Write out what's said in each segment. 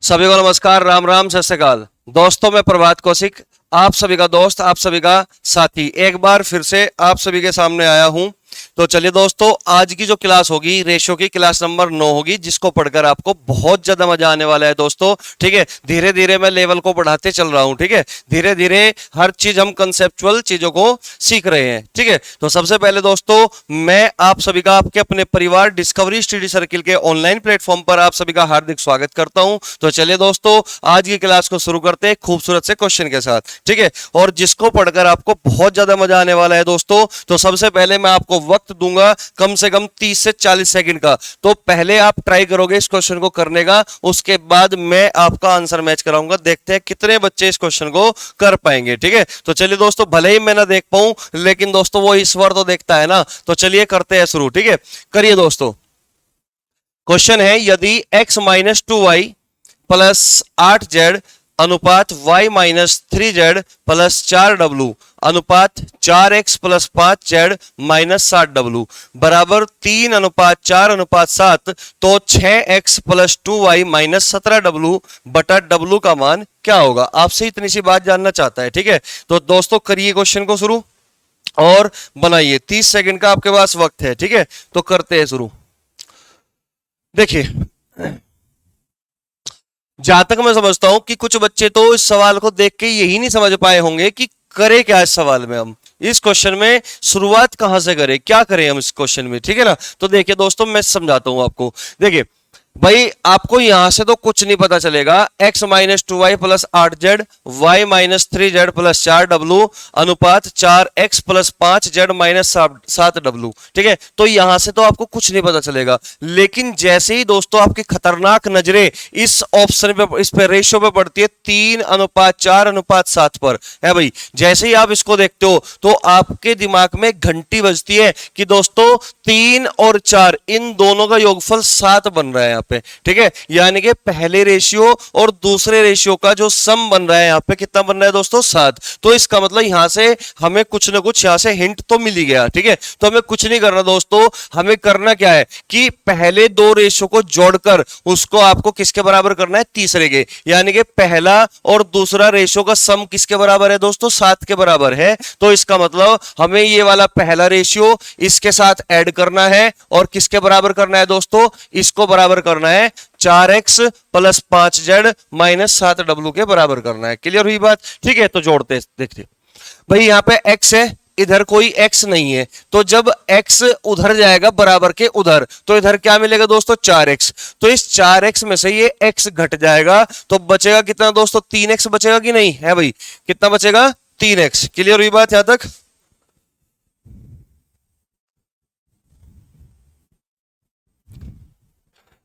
सभी को नमस्कार, राम राम, सत श्री अकाल। दोस्तों, मैं प्रभात कौशिक, आप सभी का दोस्त, आप सभी का साथी, एक बार फिर से आप सभी के सामने आया हूं। तो चलिए दोस्तों, आज की जो क्लास होगी रेशियो की क्लास नंबर 9 होगी, जिसको पढ़कर आपको बहुत ज्यादा मजा आने वाला है दोस्तों। ठीक है, धीरे धीरे मैं लेवल को बढ़ाते चल रहा हूं। ठीक है, धीरे धीरे हर चीज हम कंसेप्चुअल चीजों को सीख रहे हैं। ठीक है, तो सबसे पहले दोस्तों, मैं आप सभी का आपके अपने परिवार डिस्कवरी स्टडी सर्किल के ऑनलाइन प्लेटफॉर्म पर आप सभी का हार्दिक स्वागत करता हूं। तो चलिए दोस्तों, आज की क्लास को शुरू करते हैं खूबसूरत से क्वेश्चन के साथ। ठीक है, और जिसको पढ़कर आपको बहुत ज्यादा मजा आने वाला है दोस्तों। तो सबसे पहले मैं आपको वक्त दूंगा कम से कम 30 से 40 सेकंड का। तो पहले आप ट्राई करोगे इस क्वेश्चन को करने का, उसके बाद मैं आपका आंसर मैच कराऊंगा। देखते हैं कितने बच्चे इस क्वेश्चन को कर पाएंगे। ठीक है, तो चलिए दोस्तों, भले ही मैं ना देख पाऊं, लेकिन दोस्तों वो ईश्वर तो देखता है ना। तो चलिए करते हैं शुरू। ठीक है, करिए दोस्तों। क्वेश्चन है, यदि x minus 2y plus 8z अनुपात y minus 3z plus 4w अनुपात 4x plus 5z minus 7w बराबर 3:4:7, तो 6x plus 2y minus 17w बटा w का मान क्या होगा? आपसे इतनी सी बात जानना चाहता है। ठीक है, तो दोस्तों करिए क्वेश्चन को शुरू और बनाइए। 30 सेकंड का आपके पास वक्त है। ठीक है, तो करते हैं शुरू। देखिए, जहां तक मैं समझता हूं कि कुछ बच्चे तो इस सवाल को देख के यही नहीं समझ पाए होंगे कि करें क्या इस सवाल में। हम इस क्वेश्चन में शुरुआत कहां से करें, क्या करें हम इस क्वेश्चन में। ठीक है ना, तो देखिए दोस्तों, मैं समझाता हूं आपको। देखिए भाई, आपको यहां से तो कुछ नहीं पता चलेगा। x minus 2y plus 8z, y minus 3z plus 4w अनुपात 4x plus 5z minus 7w। ठीक है, तो यहां से तो आपको कुछ नहीं पता चलेगा। लेकिन जैसे ही दोस्तों आपकी खतरनाक नजरें इस ऑप्शन पे, इस पे रेशियो पे पड़ती है 3:4:7 पर, है भाई, जैसे ही आप इसको देखते हो तो आपके दिमाग में घंटी बजती है कि दोस्तों 3 और 4 इन दोनों का योगफल 7 बन रहा है यहाँ पे। ठीक है, यानी कि पहले रेशियो और दूसरे रेशियो का जो सम बन रहा है यहाँ पे कितना बन रहा है दोस्तों? 7। तो इसका मतलब यहां से हमें कुछ ना कुछ यहां से हिंट तो मिल ही गया। ठीक है, तो हमें कुछ नहीं करना दोस्तों, हमें करना क्या है कि पहले दो रेशियो को जोड़कर उसको आपको किसके बराबर करना है? तीसरे के। यानी कि पहला और दूसरा रेशियो का सम किसके बराबर है दोस्तों? 7 के बराबर है। तो इसका मतलब हमें ये वाला पहला रेशियो इसके साथ ऐड करना है और किसके बराबर करना है दोस्तों? इसको बराबर करना है 4x plus 5z minus 7w के बराबर करना है। क्लियर हुई बात? ठीक है, तो जोड़ते देखते भाई, यहां पे x है, इधर कोई x नहीं है, तो जब x उधर जाएगा बराबर के उधर, तो इधर क्या मिलेगा दोस्तों? 4x। तो इस 4x में से ये x घट जाएगा, तो बचेगा कितना दोस्तों? 3x बचेगा कि नहीं? है भाई, कितना बचेगा? 3x। क्लियर हुई बात यहां तक?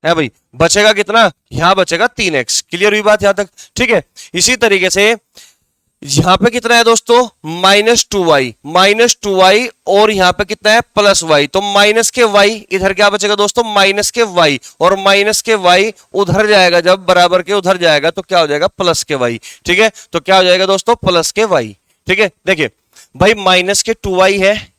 है भाई, बचेगा कितना? यहां बचेगा 3x। क्लियर हुई बात यहां तक? ठीक है, इसी तरीके से यहां पे कितना है दोस्तों? -2y और यहां पे कितना है? Plus y। तो माइनस के y, इधर क्या बचेगा दोस्तों? माइनस के y, और माइनस के y उधर जाएगा, जब बराबर के उधर जाएगा तो क्या हो जाएगा? प्लस के y। ठीक है, तो क्या हो जाएगा दोस्तों? प्लस के y। ठीक है, देखिए भाई, माइनस के 2y है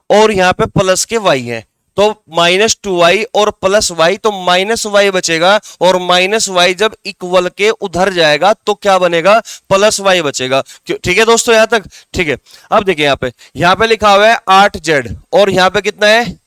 और यहां पे प्लस के y है, तो -2y और प्लस y, तो माइनस y बचेगा, और माइनस y जब इक्वल के उधर जाएगा तो क्या बनेगा? प्लस y बचेगा। ठीक है दोस्तों, यहां तक? ठीक है, अब देखिए यहां पे लिखा हुआ है 8z और यहां पे कितना है?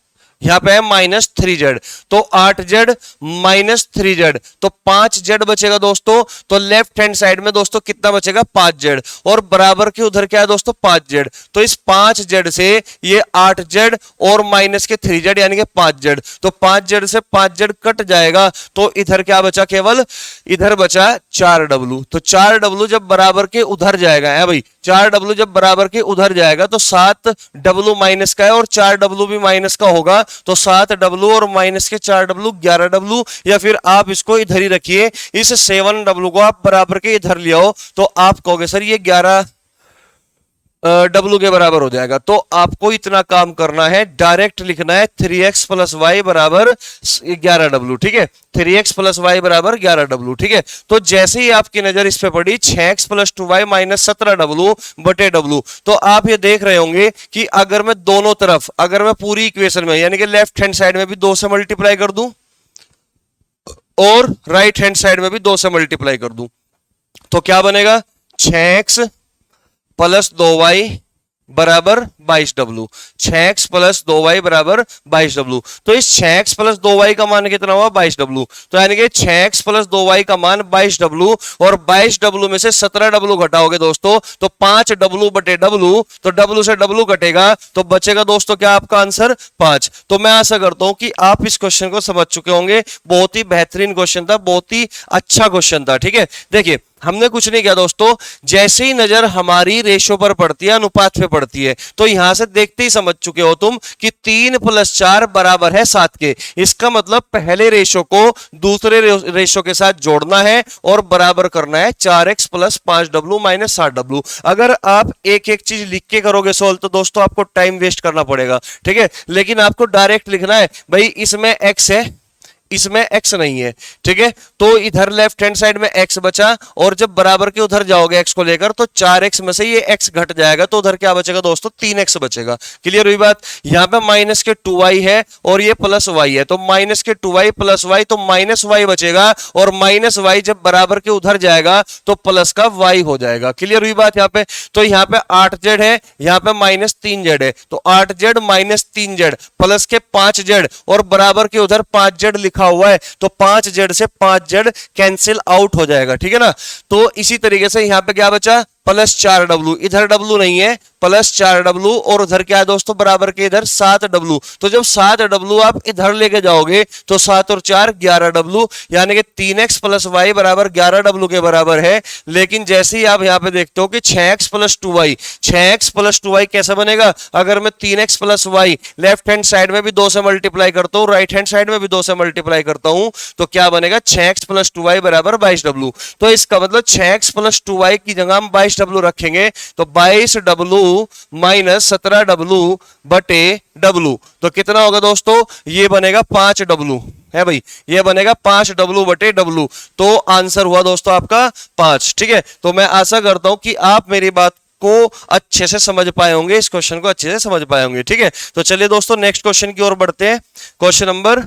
यहां पे है -3z, तो 8z माइनस 3z, तो 5z बचेगा दोस्तों। तो लेफ्ट हैंड साइड में दोस्तों कितना बचेगा? 5z, और बराबर के उधर क्या है दोस्तों? 5z। तो इस 5z से ये 8z और माइनस के 3z यानी कि 5z, तो 5z से 5z कट जाएगा, तो इधर क्या बचा? केवल इधर बचा 4w। तो 4w जब बराबर के उधर जाएगा, है भाई, 4w जब बराबर के उधर जाएगा तो 7w माइनस का है और 4w भी माइनस का होगा, तो 7w और माइनस के 4w 11w, या फिर आप इसको इधर ही रखिए, इस 7w को आप बराबर के इधर ले आओ, तो आप कहोगे सर ये 11 W के बराबर हो जाएगा। तो आपको इतना काम करना है, डायरेक्ट लिखना है 3x प्लस वाई बराबर 11W। ठीक है, 3x प्लस वाई बराबर 11W। ठीक है, तो जैसे ही आपकी नजर इस पे पड़ी 6x plus 2y minus 17W बटे W, तो आप ये देख रहे होंगे कि अगर मैं दोनों तरफ, अगर मैं पूरी इक्वेशन में यानी कि लेफ्ट हैंड साइड में भी 2 से मल्टीप्लाई कर दूं और राइट हैंड साइड में भी 2 से मल्टीप्लाई कर दूं तो क्या बनेगा 6x प्लस 2y बराबर 22w। 6x प्लस 2y बराबर 22w। तो इस 6x प्लस 2y का मान कितना हुआ 22w। तो यानी कि 6x प्लस 2y का मान 22w और 22w में से 17w घटाओगे दोस्तों तो 5w बटे w, तो w से w कटेगा तो बचेगा दोस्तों क्या आपका आंसर 5। तो मैं आशा करता हूं कि आप इस क्वेश्चन को समझ चुके होंगे। बहुत ही बेहतरीन क्वेश्चन था, बहुत ही अच्छा क्वेश्चन था। ठीक है, देखिए हमने कुछ नहीं किया दोस्तों, जैसे ही नजर हमारी रेशो पर पड़ती है, अनुपात पे पड़ती है, तो यहां से देखते ही समझ चुके हो तुम कि 3 + 4 बराबर है 7 के। इसका मतलब पहले रेशो को दूसरे रेशो के साथ जोड़ना है और बराबर करना है 4x plus 5w minus 7w। अगर आप एक एक चीज लिख के करोगे सोल्व तो दोस्तों आपको टाइम वेस्ट करना पड़ेगा। ठीक है, लेकिन आपको डायरेक्ट लिखना है भाई इसमें x है, इसमें x नहीं है। ठीक है, तो इधर लेफ्ट हैंड साइड में x बचा और जब बराबर के उधर जाओगे x को लेकर तो 4x में से ये x घट जाएगा तो उधर क्या बचेगा दोस्तों 3x बचेगा। क्लियर हुई बात। यहां पे माइनस के 2y है और ये प्लस y है तो माइनस के 2y प्लस y तो माइनस y बचेगा और माइनस y जब बराबर के उधर जाएगा तो प्लस का y हो जाएगा। क्लियर हुई बात। यहां पे तो यहां पे 8z है, यहां पे -3z है तो 8z माइनस 3z प्लस के 5z और बराबर के उधर 5z लिखा हुआ है तो 5z से 5z कैंसिल आउट हो जाएगा। ठीक है ना, तो इसी तरीके से यहां पे क्या बचा प्लस 4w, इधर w नहीं है प्लस 4w और उधर क्या है दोस्तों बराबर के इधर 7w। तो जब 7w आप इधर लेके जाओगे तो 7 और 4 11w यानी कि 3x प्लस y बराबर 11w के बराबर है। लेकिन जैसे ही आप यहां पे देखते हो कि 6x plus 2y, 6x plus 2y कैसा बनेगा, अगर मैं 3x plus y left hand side में भी 2 से मल्टीप्लाई करता हूं, राइट हैंड साइड में भी 2 से मल्टीप्लाई करता हूं तो क्या बनेगा 6x प्लस 2y बराबर 22w। तो इसका मतलब 6x प्लस 2y की जगह हम 22w रखेंगे तो 22w माइनस 17w बटे w तो कितना होगा दोस्तों, ये बनेगा 5w है भाई, ये बनेगा 5w बटे w। तो आंसर हुआ दोस्तों आपका 5। ठीक है, तो मैं आशा करता हूं कि आप मेरी बात को अच्छे से समझ पाए होंगे, इस क्वेश्चन को अच्छे से समझ पाए होंगे। ठीक है, तो चलिए दोस्तों नेक्स्ट क्वेश्चन की ओर बढ़ते हैं, क्वेश्चन नंबर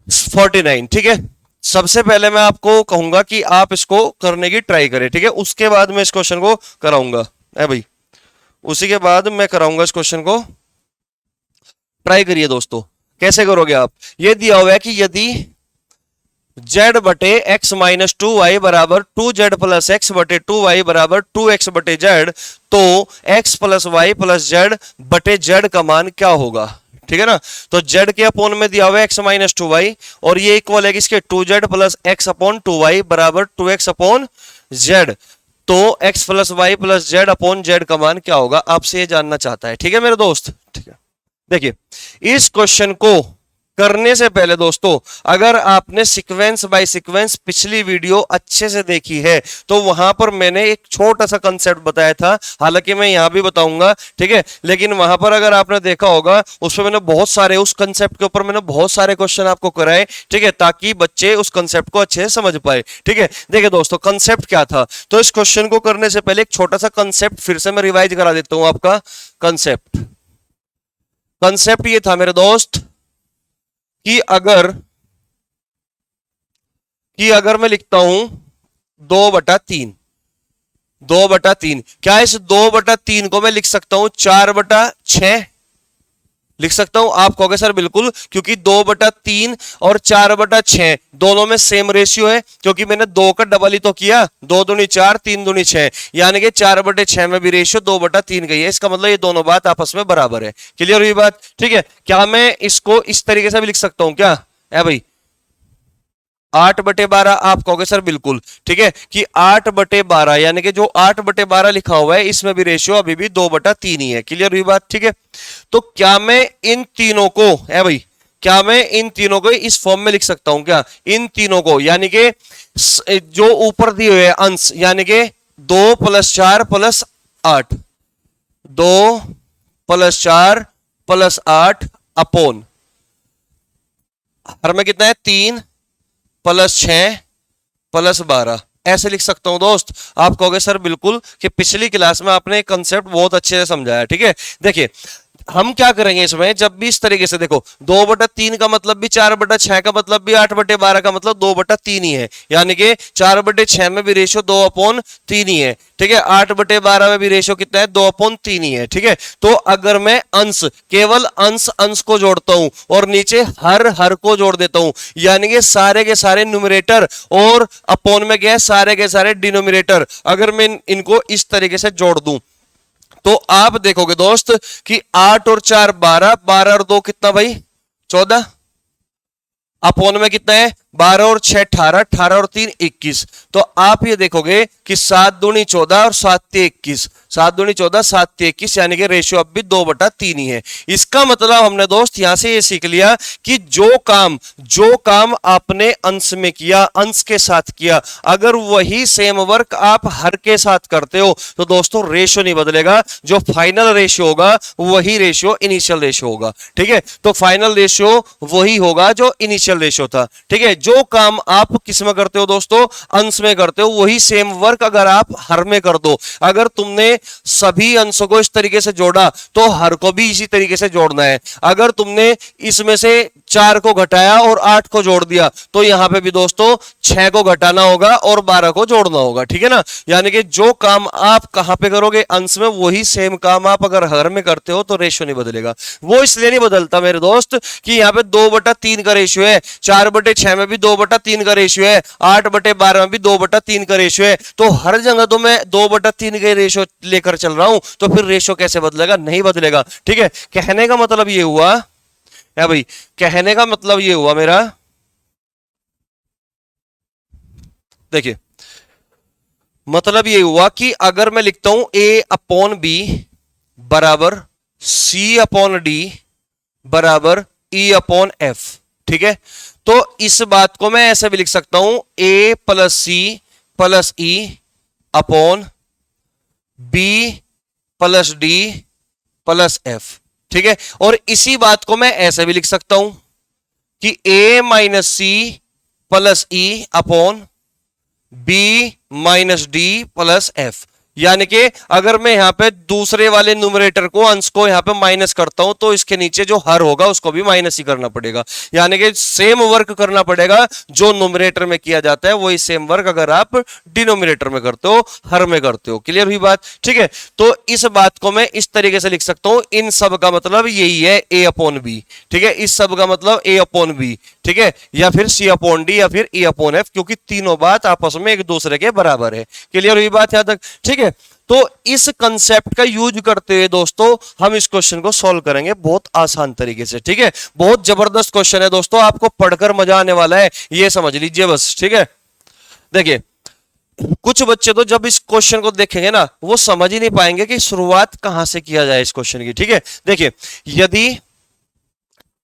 49। ठीक है, सबसे पहले मैं आपको कहूंगा कि आप इसको करने की ट्राई करें। ठीक है, उसके बाद मैं इस क्वेश्चन को कराऊंगा है भाई, उसी के बाद मैं कराऊंगा इस क्वेश्चन को। ट्राई करिए दोस्तों, कैसे करोगे आप। ये दिया हुआ है कि यदि z बटे x माइनस 2y बराबर 2z प्लस x बटे 2y बराबर 2x बटे z तो x plus y plus z बटे z का मान क्या होगा। ठीक है ना, तो z के अपोन में दिया हुआ है x माइनस 2y और ये इक्वल है किसके 2z plus x upon 2y बराबर 2x अपॉन z। तो x plus y plus z upon z का मान क्या होगा, आपसे ये जानना चाहता है। ठीक है मेरे दोस्त। ठीक है, देखिए इस क्वेश्चन को करने से पहले दोस्तों अगर आपने सीक्वेंस बाय सीक्वेंस पिछली वीडियो अच्छे से देखी है तो वहां पर मैंने एक छोटा सा कंसेप्ट बताया था, हालांकि मैं यहां भी बताऊंगा। ठीक है, लेकिन वहां पर अगर आपने देखा होगा उसमें मैंने बहुत सारे उस कंसेप्ट के ऊपर मैंने बहुत सारे क्वेश्चन आपको कराए। ठीक है, ताकि बच्चे उस कंसेप्ट को अच्छे से समझ पाए। ठीक है, देखिए दोस्तों कंसेप्ट क्या था, तो इस क्वेश्चन को करने से पहले एक छोटा सा कंसेप्ट फिर से मैं रिवाइज करा देता हूं आपका। कंसेप्ट ये था मेरे दोस्त कि अगर मैं लिखता हूं 2/3, 2/3, क्या इस 2/3 को मैं लिख सकता हूं 4/6 लिख सकता हूं। आप कहोगे सर बिल्कुल, क्योंकि 2/3 और 4/6 दोनों में सेम रेशियो है, क्योंकि मैंने 2 का डबल ही तो किया, 2 दूनी 4 3 दूनी 6 यानी कि 4/6 में भी रेशियो 2/3 का ही है। इसका मतलब ये दोनों बात आपस में बराबर है। क्लियर हुई बात। ठीक है, क्या मैं इसको इस तरीके से भी लिख सकता हूं क्या है भाई 8/12, आप कहोगे सर बिल्कुल। ठीक है, कि 8/12 यानी कि जो 8/12 लिखा हुआ है इसमें भी रेशियो अभी भी 2/3 ही है। क्लियर हुई बात। ठीक है, तो क्या मैं इन तीनों को है भाई, क्या मैं इन तीनों को इस फॉर्म में लिख सकता हूं क्या, इन तीनों को यानी कि जो ऊपर दिए हुए अंश यानी कि 2 + 4 + 8, 2 + 4 + 8 अपोन हर में कितना है 3 + 6 + 12 ऐसे लिख सकता हूं दोस्त। आप कहोगे सर बिल्कुल कि पिछली क्लास में आपने कंसेप्ट बहुत अच्छे से समझाया। ठीक है, देखिए हम क्या करेंगे इसमें, जब भी इस तरीके से देखो 2/3 का मतलब भी 4/6 का मतलब भी 8/12 का मतलब 2/3 ही है, यानी कि 4/6 में भी रेशियो 2/3 ही है, ठीक है। 8/12 में भी रेशियो कितना है, 2/3 ही है, ठीक है। तो अगर मैं अंश, केवल अंश अंश को जोड़ता हूं और नीचे हर को जोड़ देता हूं, यानी कि सारे के सारे न्यूमरेटर और अपॉन में क्या है, सारे के सारे डिनोमिनेटर, अगर मैं इनको इस तरीके से जोड़ दूं तो आप देखोगे दोस्त कि 8 और 4 12, 12 और 2 कितना भाई 14, अपॉन में कितना है 12 और 6 18, 18 और 3 21। तो आप ये देखोगे कि 7 दूनी 14 और 7 ते 21, 7 दूनी 14 7 ते 21, यानी कि रेशियो अब भी 2/3 ही है। इसका मतलब हमने दोस्त यहां से ये सीख लिया कि जो काम आपने अंश में किया, अंश के साथ किया, अगर वही सेम वर्क आप हर के साथ करते हो तो दोस्तों रेशियो नहीं बदलेगा, जो फाइनल रेशियो होगा वही रेशियो इनिशियल रेशियो होगा, ठीक है। तो फाइनल रेशियो वही होगा जो इनिशियल रेशियो था, ठीक है। जो काम आप किस में करते हो दोस्तों, अंश में करते हो, वही सेम वर्क अगर आप हर में कर दो, अगर तुमने सभी अंशों को इस तरीके से जोड़ा तो हर को भी इसी तरीके से जोड़ना है। अगर तुमने इसमें से 4 को घटाया और 8 को जोड़ दिया तो यहां पे भी दोस्तों 6 को घटाना होगा और 12 को जोड़ना होगा, ठीक है ना। यानी कि जो काम आप कहां पे करोगे, अंश में, वही सेम काम आप अगर हर में करते हो तो रेशियो नहीं बदलेगा। वो इसलिए नहीं बदलता मेरे दोस्त कि यहां पे 2/3 का रेशियो है, 4/6 में भी 2/3 का रेशियो है, 8/12 में भी 2/3 का रेशियो है, तो हर जगह तो मैं 2/3 का रेशियो लेकर चल रहा हूं, तो फिर रेशियो कैसे बदलेगा, नहीं बदलेगा, ठीक है। कहने का मतलब ये हुआ है भाई, कहने का मतलब ये हुआ मेरा, देखिए मतलब ये हुआ कि अगर मैं लिखता हूं A/B बराबर C/D बराबर E/F, ठीक है, तो इस बात को मैं ऐसे भी लिख सकता हूं A + C + E upon B + D + F, ठीक है। और इसी बात को मैं ऐसे भी लिख सकता हूं कि A - C + E upon B - D + F, यानी कि अगर मैं यहां पे दूसरे वाले न्यूमरेटर को, अंश को यहां पे माइनस करता हूं तो इसके नीचे जो हर होगा उसको भी माइनस ही करना पड़ेगा, यानी कि सेम वर्क करना पड़ेगा जो न्यूमरेटर में किया जाता है, वही सेम वर्क अगर आप डिनोमिनेटर में करते हो, हर में करते हो। क्लियर हुई बात, ठीक है। तो इस बात को मैं इस तरीके से लिख सकता हूं, इन सब का मतलब यही है A/B, ठीक है, इस सब का मतलब A/B, ठीक है, या फिर C/D या फिर E/F, क्योंकि तीनों बात आपस में एक दूसरे के बराबर है। क्लियर हुई बात यहां तक, ठीक है। तो इस कंसेप्ट का यूज करते हुए दोस्तों हम इस क्वेश्चन को सॉल्व करेंगे बहुत आसान तरीके से, ठीक है। बहुत जबरदस्त क्वेश्चन है दोस्तों, आपको पढ़कर मजा आने वाला है, ये समझ लीजिए बस, ठीक है। देखिए कुछ बच्चे तो जब इस क्वेश्चन को देखेंगे ना, वो समझ ही नहीं पाएंगे कि शुरुआत कहां से किया जाए इस क्वेश्चन की, ठीक है। देखिए यदि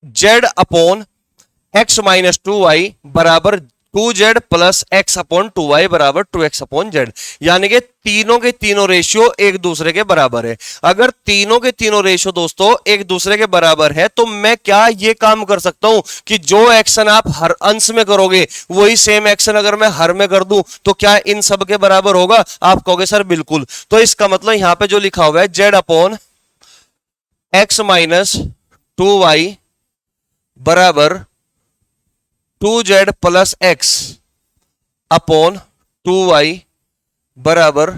Z/X - 2y बराबर 2z + x/2y बराबर 2x/z, यानी कि तीनों के तीनों रेशियो एक दूसरे के बराबर है। अगर तीनों के तीनों रेशियो दोस्तों एक दूसरे के बराबर है तो मैं क्या ये काम कर सकता हूं कि जो एक्शन आप हर अंश में करोगे वही सेम एक्शन अगर मैं हर में कर दूं तो क्या इन सब के बराबर होगा? आप कहोगे सर बिल्कुल। तो इसका मतलब यहां पे जो लिखा हुआ है Z/X - 2y बराबर 2z + x/2y बराबर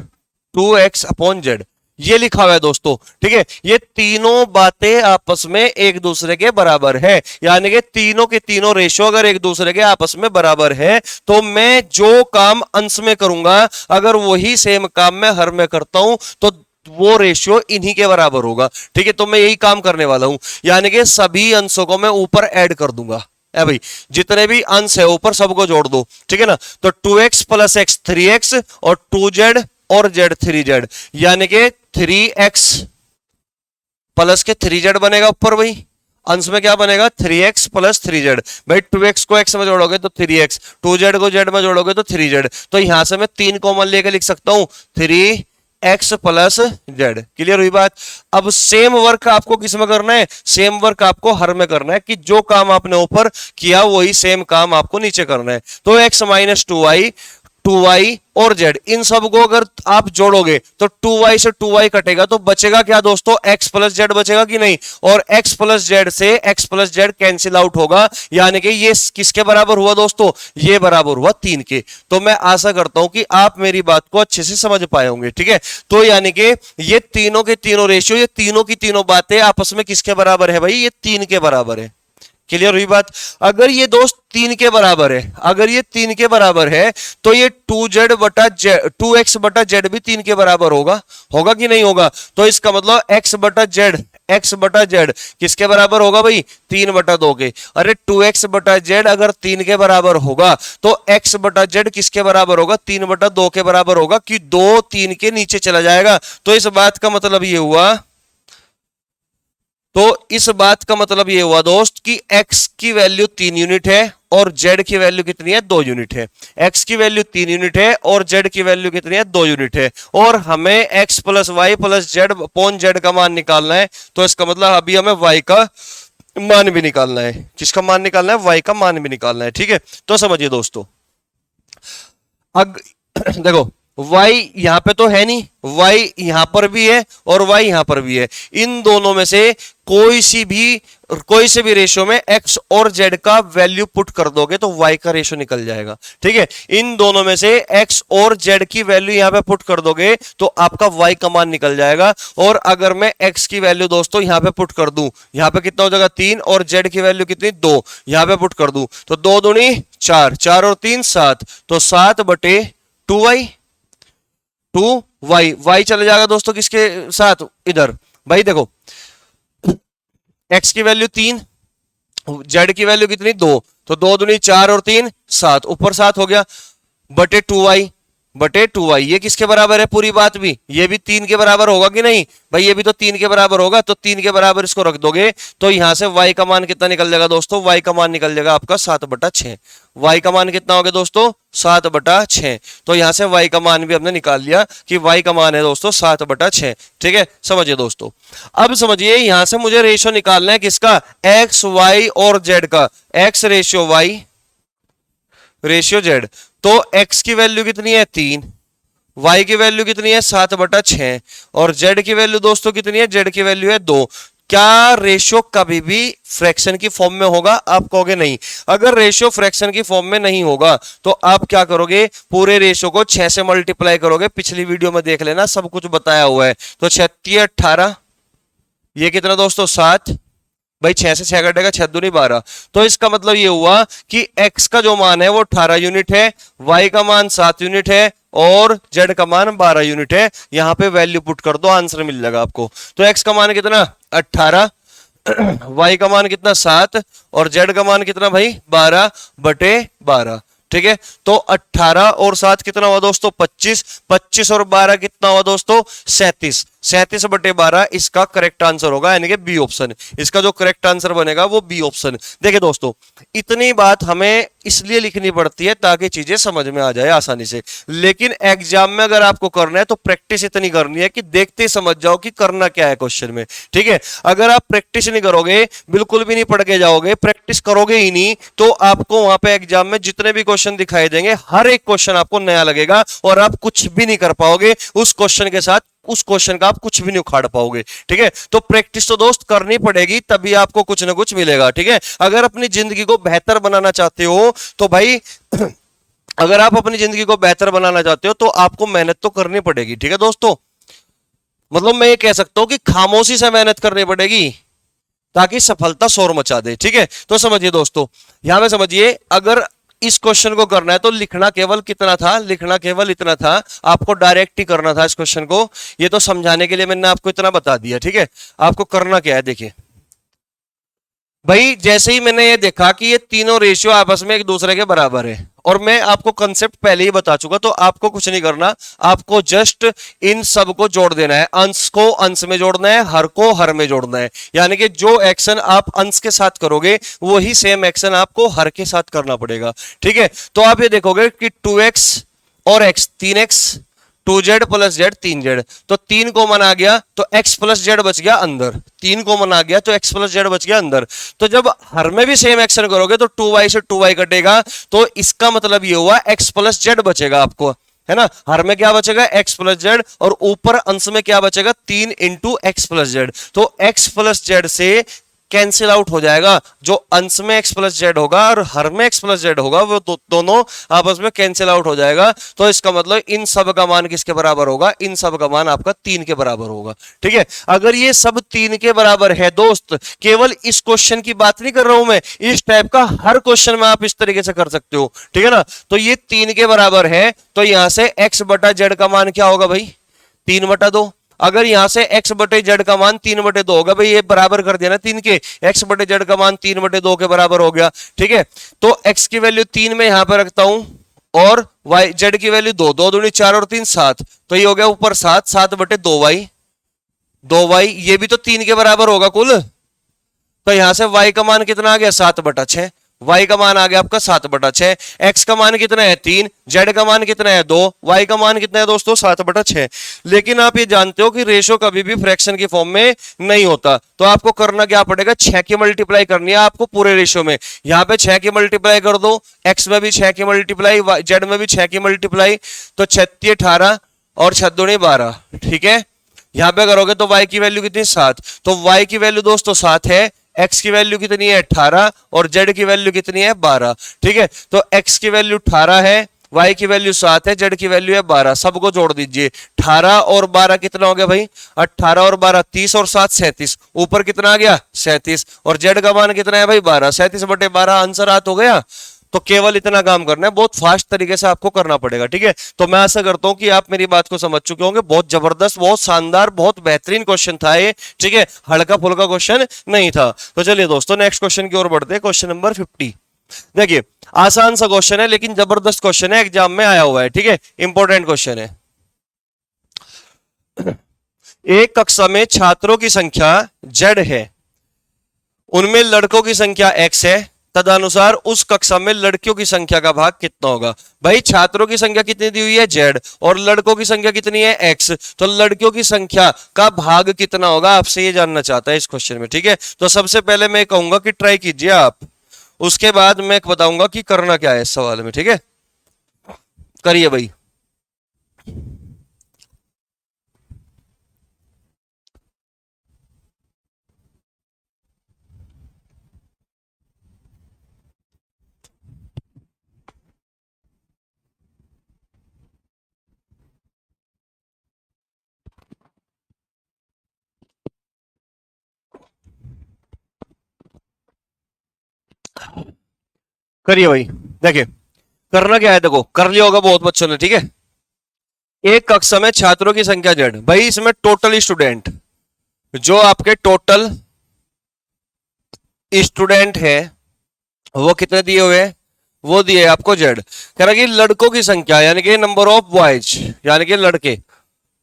2x/z, ये लिखा हुआ है दोस्तों, ठीक है। ये तीनों बातें आपस में एक दूसरे के बराबर है, यानी कि तीनों के तीनों रेशियो अगर एक दूसरे के आपस में बराबर है तो मैं जो काम अंश में करूंगा अगर वही सेम काम मैं हर में करता हूं तो वो रेशियो इन्हीं के बराबर होगा, ठीक है। तो मैं यही काम करने वाला हूं, यानी कि सभी अंशों को मैं ऊपर ऐड कर दूंगा। है भाई, जितने भी अंश है ऊपर सबको जोड़ दो, ठीक है ना। तो 2x + x 3x और 2z और z 3z, यानी कि 3x प्लस के 3z बनेगा ऊपर, भाई अंश में क्या बनेगा 3x + 3z। भाई 2x को x में जोड़ोगे तो 3x, 2z को z में जोड़ोगे तो 3z, तो यहां से मैं 3 कॉमन लेके लिख सकता हूं 3x + z। क्लियर हुई बात। अब सेम वर्क आपको किस में करना है? सेम वर्क आपको हर में करना है, कि जो काम आपने ऊपर किया वही सेम काम आपको नीचे करना है। तो x - 2y 2y और z, इन सबको अगर आप जोड़ोगे तो 2y से 2y कटेगा, तो बचेगा क्या दोस्तों, x प्लस जेड बचेगा कि नहीं, और x प्लस जेड से x plus Z cancel out होगा, यानी कि ये किसके बराबर हुआ दोस्तों, ये बराबर हुआ 3 के। तो मैं आशा करता हूं कि आप मेरी बात को अच्छे से समझ पाए होंगे, ठीक है। तो यानी कि ये तीनों के तीनों रेशियो, ये तीनों की तीनों बातें आपस में किसके बराबर है भाई, ये 3 के बराबर है। क्लियर हुई बात। अगर ये दोस्त 3 के बराबर है, अगर ये 3 के बराबर है तो ये 2z बटा जेड, 2x बटा जेड भी 3 के बराबर होगा, होगा कि नहीं होगा। तो इसका मतलब x बटा जेड, x बटा जेड किसके बराबर होगा भाई, 3 बटा 2 के। अरे 2x बटा जेड अगर 3 के बराबर होगा तो x बटा जेड किसके बराबर होगा, 3 बटा 2 के बराबर होगा, कि 2 3 के नीचे चला जाएगा। तो इस बात का मतलब ये हुआ, तो इस बात का मतलब ये हुआ दोस्त कि x की वैल्यू 3 यूनिट है और z की वैल्यू कितनी है, 2 यूनिट है। x की वैल्यू 3 यूनिट है और z की वैल्यू कितनी है, 2 यूनिट है। और हमें x plus y plus z upon z का मान निकालना है। तो इसका मतलब अभी हमें y का मान भी निकालना है। किसका मान निकालना है, y का मान भी निकालना है, ठीक है। तो समझिए दोस्तों, देखो y यहां पे तो है नहीं, y यहां पर भी है और y यहां पर भी है। इन दोनों में से कोई से भी रेशियो में x और z का वैल्यू पुट कर दोगे तो y का रेशियो निकल जाएगा, ठीक है। इन दोनों में से x और z की वैल्यू यहां पे पुट कर दोगे तो आपका y का मान निकल जाएगा। और अगर मैं x की वैल्यू दोस्तों यहां पे पुट कर दूं, यहां पे कितना हो जाएगा 3, और z की वैल्यू कितनी 2, यहां पे पुट कर दूं तो 2 दूनी 4, 4 और 3 7, तो 7 बटे 2y, 2y, y चले जाएगा दोस्तों किसके साथ, इधर। भाई देखो x की वैल्यू 3, z की वैल्यू कितनी 2, तो 2 दूनी 4 और 3 7, ऊपर 7 हो गया, बटे 2y, बटे 2y, ये किसके बराबर है, पूरी बात भी ये भी 3 के बराबर होगा कि नहीं भाई, ये भी तो 3 के बराबर होगा। तो 3 के बराबर इसको रख दोगे तो यहां से y का मान कितना निकल जाएगा दोस्तों, y का मान निकल जाएगा आपका 7 बटा 6। y का मान कितना हो गया दोस्तों, 7 बटा 6। तो यहां से y का मान भी हमने निकाल लिया कि y का मान है दोस्तों 7 बटा 6, ठीक है। समझिए दोस्तों, अब समझिए यहां से मुझे रेशियो निकालना है किसका, x y और z का, x ratio y ratio z। तो x की वैल्यू कितनी है 3, y की वैल्यू कितनी है 7 बटा 6, और z की वैल्यू दोस्तों कितनी है, z की वैल्यू है 2। क्या रेशियो कभी भी फ्रैक्शन की फॉर्म में होगा, आप कहोगे नहीं। अगर रेशियो फ्रैक्शन की फॉर्म में नहीं होगा तो आप क्या करोगे, पूरे रेशियो को 6 से मल्टीप्लाई करोगे। पिछली वीडियो में देख लेना, सब कुछ बताया हुआ है। तो 6 18, ये कितना दोस्तों 7, भाई 6 से 6 कटेगा, 6 दूनी 12। तो इसका मतलब ये हुआ कि x का जो मान है वो 18 यूनिट है, y का मान 7 यूनिट है और z का मान 12 यूनिट है। यहां पे वैल्यू पुट कर दो, आंसर मिल जाएगा आपको। तो x का मान कितना 18, y का मान कितना 7 और z का मान कितना भाई 12 बटे 12, ठीक है। तो 18 और 7 कितना हुआ दोस्तों 25, 25 और 12 कितना हुआ दोस्तों 37, 37 बटे 12 इसका करेक्ट आंसर होगा, यानी कि बी ऑप्शन। इसका जो करेक्ट आंसर बनेगा वो बी ऑप्शन। देखिए दोस्तों, इतनी बात हमें इसलिए लिखनी पड़ती है ताकि चीजें समझ में आ जाए आसानी से। लेकिन एग्जाम में अगर आपको करना है तो प्रैक्टिस इतनी करनी है कि देखते ही समझ जाओ कि करना क्या है क्वेश्चन में, ठीक है। अगर आप प्रैक्टिस नहीं करोगे, बिल्कुल भी नहीं पढ़ के जाओगे, प्रैक्टिस करोगे ही नहीं, तो आपको वहां पे एग्जाम में जितने भी क्वेश्चन दिखाई देंगे हर एक क्वेश्चन आपको नया लगेगा और आप कुछ भी नहीं कर पाओगे उस क्वेश्चन के साथ, उस क्वेश्चन का आप कुछ भी नहीं उखाड़ पाओगे, ठीक है। तो प्रैक्टिस तो दोस्त करनी पड़ेगी, तभी आपको कुछ ना कुछ मिलेगा, ठीक है। अगर अपनी जिंदगी को बेहतर बनाना चाहते हो तो भाई अगर आप अपनी जिंदगी को बेहतर बनाना चाहते हो तो आपको मेहनत तो करनी पड़ेगी, ठीक है दोस्तों। मतलब मैं ये कह सकता हूं कि खामोशी से मेहनत करनी पड़ेगी ताकि सफलता शोर मचा दे, ठीक है। तो समझिए दोस्तों, यहां में समझिए, अगर इस क्वेश्चन को करना है तो लिखना केवल कितना था, लिखना केवल इतना था, आपको डायरेक्ट ही करना था इस क्वेश्चन को। ये तो समझाने के लिए मैंने आपको इतना बता दिया, ठीक है। आपको करना क्या है, देखिए भाई, जैसे ही मैंने ये देखा कि ये तीनों रेशियो आपस में एक दूसरे के बराबर है और मैं आपको कंसेप्ट पहले ही बता चुका, तो आपको कुछ नहीं करना, आपको जस्ट इन सब को जोड़ देना है। अंश को अंश में जोड़ना है, हर को हर में जोड़ना है। यानी कि जो एक्शन आप अंश के साथ करोगे वही सेम एक्शन आपको हर के साथ करना पड़ेगा, ठीक है। तो आप ये देखोगे कि 2x और x, 3x 2z plus Z 3z, तो 3 कॉमन आ गया तो x प्लस जेड बच गया अंदर, 3 कॉमन आ गया तो x प्लस जेड बच गया अंदर। तो जब हर में भी सेम एक्शन करोगे तो 2y से 2y कटेगा, तो इसका मतलब ये हुआ x प्लस जेड बचेगा आपको, है ना। हर में क्या बचेगा x प्लस जेड, और ऊपर अंश में क्या बचेगा 3 इंटू एक्स प्लस जेड, तो x प्लस जेड से कैंसिल आउट हो जाएगा, जो अंश में x प्लस जेड होगा और हर में x प्लस जेड होगा वो दोनों आपस में कैंसिल आउट हो जाएगा। तो इसका मतलब इन सब का मान किसके बराबर होगा, इन सब का मान आपका 3 के बराबर होगा, ठीक है। अगर ये सब 3 के बराबर है दोस्त, केवल इस क्वेश्चन की बात नहीं कर रहा हूं मैं, इस टाइप का हर क्वेश्चन में आप इस तरीके से कर सकते हो, ठीक है ना। तो ये 3 के बराबर है, तो यहां से x बटा जेड का मान क्या होगा भाई, 3/2। अगर यहां से x बटे जेड का मान 3/2 होगा, भाई ये बराबर कर दिया ना 3 के, x बटे जेड का मान 3/2 के बराबर हो गया, ठीक है। तो x की वैल्यू 3 में यहां पर रखता हूं, और y जेड की वैल्यू 2, 2 दूनी 4 और 3 7, तो ये हो गया ऊपर 7, 7/2y, 2y ये भी तो 3 के बराबर होगा कुल। तो यहां से y का मान कितना आ गया 7/6, y का मान आ गया आपका 7/6, x का मान कितना है 3, z का मान कितना है 2, y का मान कितना है दोस्तों 7/6। लेकिन आप ये जानते हो कि रेशो कभी भी फ्रैक्शन की फॉर्म में नहीं होता, तो आपको करना क्या पड़ेगा, 6 की मल्टीप्लाई करनी है आपको पूरे रेशो में। यहां पे 6 की मल्टीप्लाई कर दो, x में भी 6 की मल्टीप्लाई, z में भी 6 की मल्टीप्लाई, तो 36 18 और 6 दूनी 12, ठीक है। यहां पे करोगे तो y की वैल्यू कितनी 7, तो y की वैल्यू दोस्तों 7 है, x की वैल्यू कितनी है 18 और z की वैल्यू कितनी है 12, ठीक है। तो x की वैल्यू 18 है, y की वैल्यू 7 है, z की वैल्यू है 12, सबको जोड़ दीजिए। 18 और 12 कितना हो गया भाई, 18 और 12 30 और 7 37, ऊपर कितना आ गया 37, और z का मान कितना है भाई 12, 37/12 आंसर आत हो गया। तो केवल इतना काम करना है, बहुत फास्ट तरीके से आपको करना पड़ेगा, ठीक है। तो मैं आशा करता हूं कि आप मेरी बात को समझ चुके होंगे। बहुत जबरदस्त, बहुत शानदार, बहुत बेहतरीन क्वेश्चन था ये, ठीक है, हल्का फुल्का क्वेश्चन नहीं था। तो चलिए दोस्तों नेक्स्ट क्वेश्चन की ओर बढ़ते हैं, क्वेश्चन नंबर 50। देखिए आसान सा क्वेश्चन है लेकिन जबरदस्त क्वेश्चन है, एग्जाम में आया हुआ है, ठीक है, इंपॉर्टेंट क्वेश्चन है। एक कक्षा में छात्रों की संख्या z है, उनमें लड़कों की संख्या x है, तदनुसार उस कक्षा में लड़कियों की संख्या का भाग कितना होगा। भाई छात्रों की संख्या कितनी दी हुई है z, और लड़कों की संख्या कितनी है x, तो लड़कियों की संख्या का भाग कितना होगा, आपसे ये जानना चाहता है इस क्वेश्चन में, ठीक है। तो सबसे पहले मैं कहूंगा कि ट्राई कीजिए आप, उसके बाद मैं बताऊंगा कि करना क्या है इस सवाल में, ठीक है। करिए भाई। करिए भाई। देखिए करना क्या है, देखो कर लिया होगा बहुत बच्चों ने, ठीक है। एक कक्षा में छात्रों की संख्या z, भाई इसमें टोटल स्टूडेंट, जो आपके टोटल स्टूडेंट है वो कितने दिए हुए हैं, वो दिए आपको z। कह रहा कि लड़कों की संख्या यानी कि नंबर ऑफ बॉयज, यानी कि लड़के,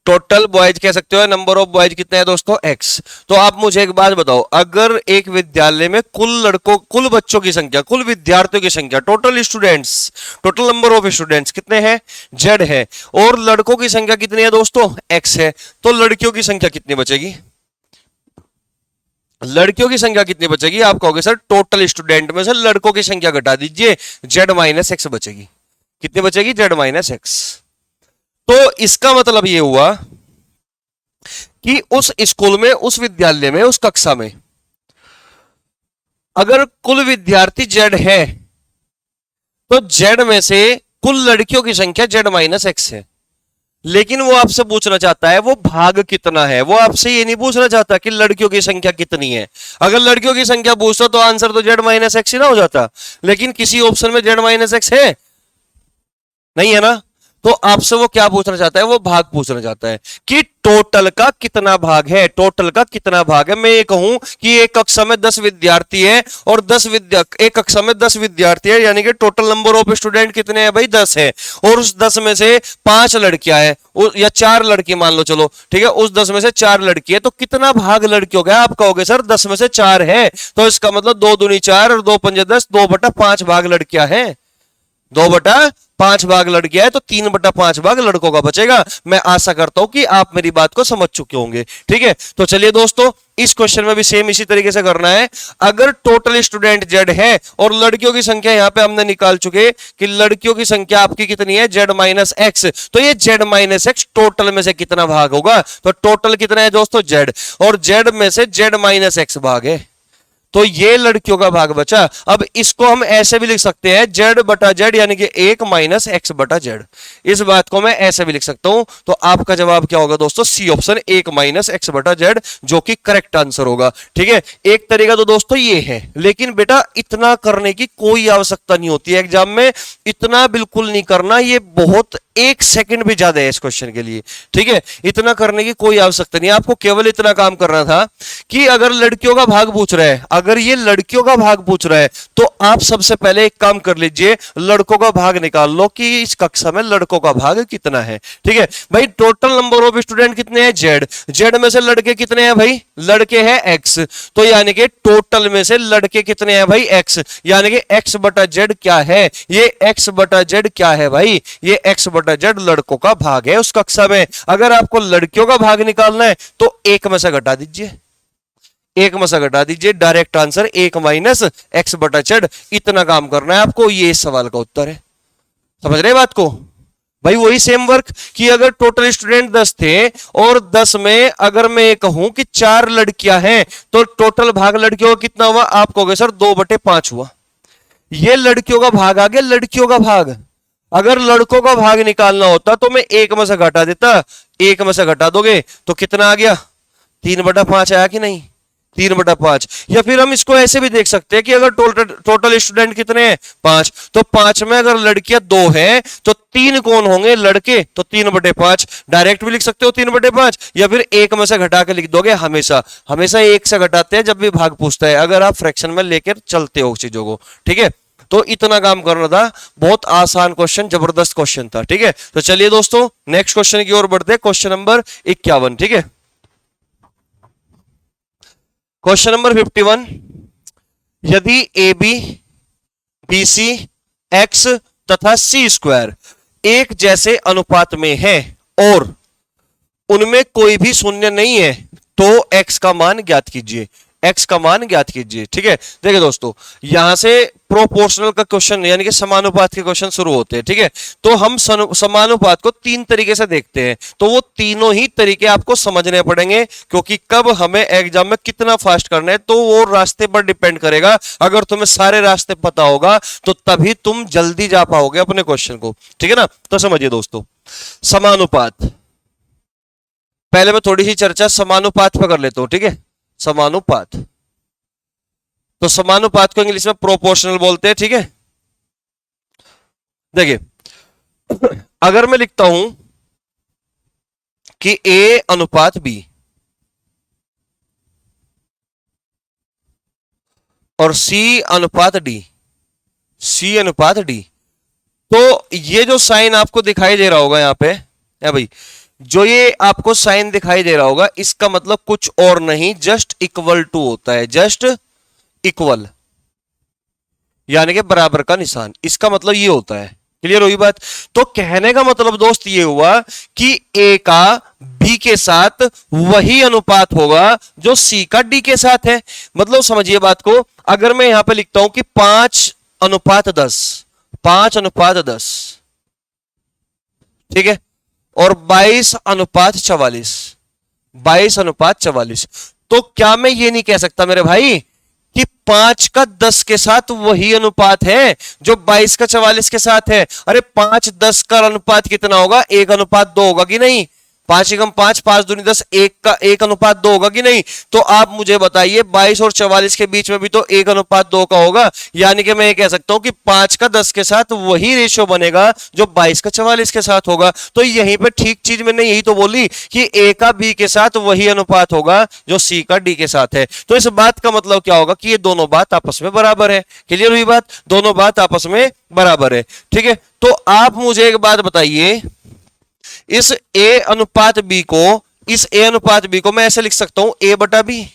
टोटल बॉयज कह सकते हो, नंबर ऑफ बॉयज कितने हैं दोस्तों x। तो आप मुझे एक बात बताओ, अगर एक विद्यालय में कुल लड़कों, कुल बच्चों की संख्या, कुल विद्यार्थियों की संख्या, total students, total number of students कितने हैं z है, और लड़कों की संख्या कितनी है दोस्तों x है, तो लड़कियों की संख्या कितनी बचेगी, लड़कियों की संख्या कितनी बचेगी। आप कहोगे सर टोटल स्टूडेंट में से लड़कों की संख्या घटा दीजिए, z माइनस एक्स बचेगी, कितनी बचेगी z माइनस एक्स। तो इसका मतलब ये हुआ कि उस स्कूल में, उस विद्यालय में, उस कक्षा में अगर कुल विद्यार्थी z है तो z में से कुल लड़कियों की संख्या z माइनस एक्स है। लेकिन वो आपसे पूछना चाहता है वो भाग कितना है, वो आपसे ये नहीं पूछना चाहता कि लड़कियों की संख्या कितनी है। अगर लड़कियों की संख्या पूछता तो आंसर तो z माइनस एक्स ही ना हो जाता, लेकिन किसी ऑप्शन में z माइनस एक्स है नहीं, है ना। तो आपसे वो क्या पूछना चाहता है, वो भाग पूछना चाहता है कि टोटल का कितना भाग है, टोटल का कितना भाग है। मैं ये कहूं कि एक कक्षा में 10 विद्यार्थी है और एक कक्षा में 10 विद्यार्थी है, यानी कि टोटल नंबर ऑफ स्टूडेंट कितने हैं भाई 10 है, और उस 10 में से 5 लड़कियां हैं या 4 लड़की मान लो, चलो ठीक है, उस 10 में से 4 लड़की है, तो कितना भाग लड़कियों का है। आप कहोगे सर 10 में से 4 है, तो इसका मतलब 2 दूनी 4 और 2 पंजे 10, 2/5 भाग लड़कियां हैं, 2/5 5 भाग लड़कियां है तो 3/5 भाग लड़कों का बचेगा। मैं आशा करता हूं कि आप मेरी बात को समझ चुके होंगे। ठीक है, तो चलिए दोस्तों इस क्वेश्चन में भी सेम इसी तरीके से करना है। अगर टोटल स्टूडेंट जेड है और लड़कियों की संख्या यहां पे हमने निकाल चुके कि लड़कियों की संख्या आपकी कितनी है, जेड माइनस एक्स, तो ये जेड माइनस एक्स टोटल में से कितना भाग होगा, तो टोटल कितना है दोस्तों जेड, और जेड में से जेड माइनस एक्स भाग है, तो ये लड़कियों का भाग बचा। अब इसको हम ऐसे भी लिख सकते हैं जेड बटा जेड यानी कि 1 माइनस एक्स बटा जेड, इस बात को मैं ऐसे भी लिख सकता हूं। तो आपका जवाब क्या होगा दोस्तों, सी ऑप्शन 1 माइनस एक्स बटा जेड, जो कि करेक्ट आंसर होगा। ठीक है, एक तरीका तो दोस्तों ये है, लेकिन बेटा इतना करने की कोई आवश्यकता नहीं होती है एग्जाम में, इतना बिल्कुल नहीं करना, ये बहुत 1 सेकंड भी ज्यादा है इस क्वेश्चन के लिए। ठीक है, इतना करने की कोई आवश्यकता नहीं, आपको केवल इतना काम करना था कि अगर लड़कियों का भाग पूछ रहा है, अगर ये लड़कियों का भाग पूछ रहा है तो आप सबसे पहले एक काम कर लीजिए, लड़कों का भाग निकाल लो कि इस कक्षा में लड़कों का भाग कितना है। ठीक है भाई, टोटल नंबर ऑफ स्टूडेंट कितने हैं, जेड, जेड में से लड़के कितने हैं भाई, लड़के हैं एक्स, तो यानी कि टोटल में से लड़के कितने हैं भाई एक्स, यानी कि एक्स बटा जेड क्या है, ये एक्स बटा जेड क्या है भाई, ये एक्स बटा जेड लड़कों का भाग है उस कक्षा में। अगर आपको लड़कियों का भाग निकालना है तो 1 में से घटा दीजिए, 1 में से घटा दीजिए, डायरेक्ट आंसर 1 माइनस एक्स बटा जेड, इतना काम करना है आपको, ये इस सवाल का उत्तर है। समझ रहे बात को भाई, वही सेम वर्क कि अगर टोटल स्टूडेंट 10 थे और 10 में अगर मैं ये कहूं कि 4 लड़कियां हैं तो टोटल भाग लड़कियों का कितना हुआ, आप कहोगे सर 2/5 हुआ, ये लड़कियों का भाग आ गया, लड़कियों का भाग। अगर लड़कों का भाग निकालना होता तो मैं 1 में से घटा देता, 1 में से घटा दोगे तो कितना आ गया, 3/5 आया कि नहीं, 3/5। या फिर हम इसको ऐसे भी देख सकते हैं कि अगर टोटल स्टूडेंट कितने हैं 5, तो 5 में अगर लड़कियां 2 हैं तो 3 कौन होंगे, लड़के, तो 3/5 डायरेक्ट भी लिख सकते हो 3/5, या फिर 1 में से घटा के लिख दोगे, हमेशा हमेशा 1 से घटाते हैं जब भी भाग पूछता है, अगर आप फ्रैक्शन में लेकर चलते हो चीजों को। ठीक है, तो इतना काम करना था, बहुत आसान क्वेश्चन, जबरदस्त क्वेश्चन था। ठीक है, तो चलिए दोस्तों नेक्स्ट क्वेश्चन की ओर बढ़ते हैं, क्वेश्चन नंबर 51। ठीक है, क्वेश्चन नंबर 51, यदि a b b c x तथा सी स्क्वायर एक जैसे अनुपात में है और उनमें कोई भी शून्य नहीं है तो एक्स का मान ज्ञात कीजिए, एक्स का मान ज्ञात कीजिए। ठीक है, देखिए दोस्तों यहां से प्रोपोर्शनल का क्वेश्चन यानी कि समानुपात के क्वेश्चन शुरू होते हैं। ठीक है, तो हम समानुपात को 3 तरीके से देखते हैं, तो वो तीनों ही तरीके आपको समझने पड़ेंगे, क्योंकि कब हमें एग्जाम में कितना फास्ट करना है तो वो रास्ते पर डिपेंड करेगा। अगर तुम्हें सारे रास्ते पता होगा तो तभी तुम जल्दी जा पाओगे अपने क्वेश्चन को। ठीक है ना, तो समझिए दोस्तों, समानुपात, पहले मैं थोड़ी सी चर्चा समानुपात पर कर लेता हूं। ठीक है, समानुपात, तो समानुपात को इंग्लिश में प्रोपोर्शनल बोलते हैं। ठीक है, देखिए अगर मैं लिखता हूं कि ए अनुपात बी और सी अनुपात डी, सी अनुपात डी, तो ये जो साइन आपको दिखाई दे रहा होगा यहां पे है भाई, जो ये आपको साइन दिखाई दे रहा होगा इसका मतलब कुछ और नहीं, जस्ट इक्वल टू होता है, जस्ट इक्वल यानी कि बराबर का निशान, इसका मतलब ये होता है। क्लियर हुई बात? तो कहने का मतलब दोस्त ये हुआ कि ए का बी के साथ वही अनुपात होगा जो सी का डी के साथ है। मतलब समझिए बात को, अगर मैं यहां पे लिखता हूं कि 5:10, 5:10, ठीक है, और 22:44, 22:44, तो क्या मैं ये नहीं कह सकता मेरे भाई कि 5 का 10 के साथ वही अनुपात है जो 22 का 44 के साथ है? अरे 5:10 का अनुपात कितना होगा, 1:2 होगा कि नहीं? 5 एकम 5, 5 दूनी 10, 1 का 1:2 होगा कि नहीं? तो आप मुझे बताइए 22 और 44 के बीच में भी तो 1:2 का होगा, यानी कि मैं ये कह सकता हूं कि 5 का 10 के साथ वही रेशियो बनेगा जो 22 का 44 के साथ होगा। तो यहीं पे ठीक चीज मैंने यही तो बोली कि ए का बी के साथ वही अनुपात होगा जो सी का डी के साथ है। तो इस बात का मतलब क्या होगा कि ये दोनों बात आपस में बराबर है। क्लियर हुई बात? दोनों बात आपस में बराबर है। ठीक है, तो आप मुझे एक बात बताइए, इस ए अनुपात बी को, इस ए अनुपात बी को मैं ऐसे लिख सकता हूं, ए बटा बी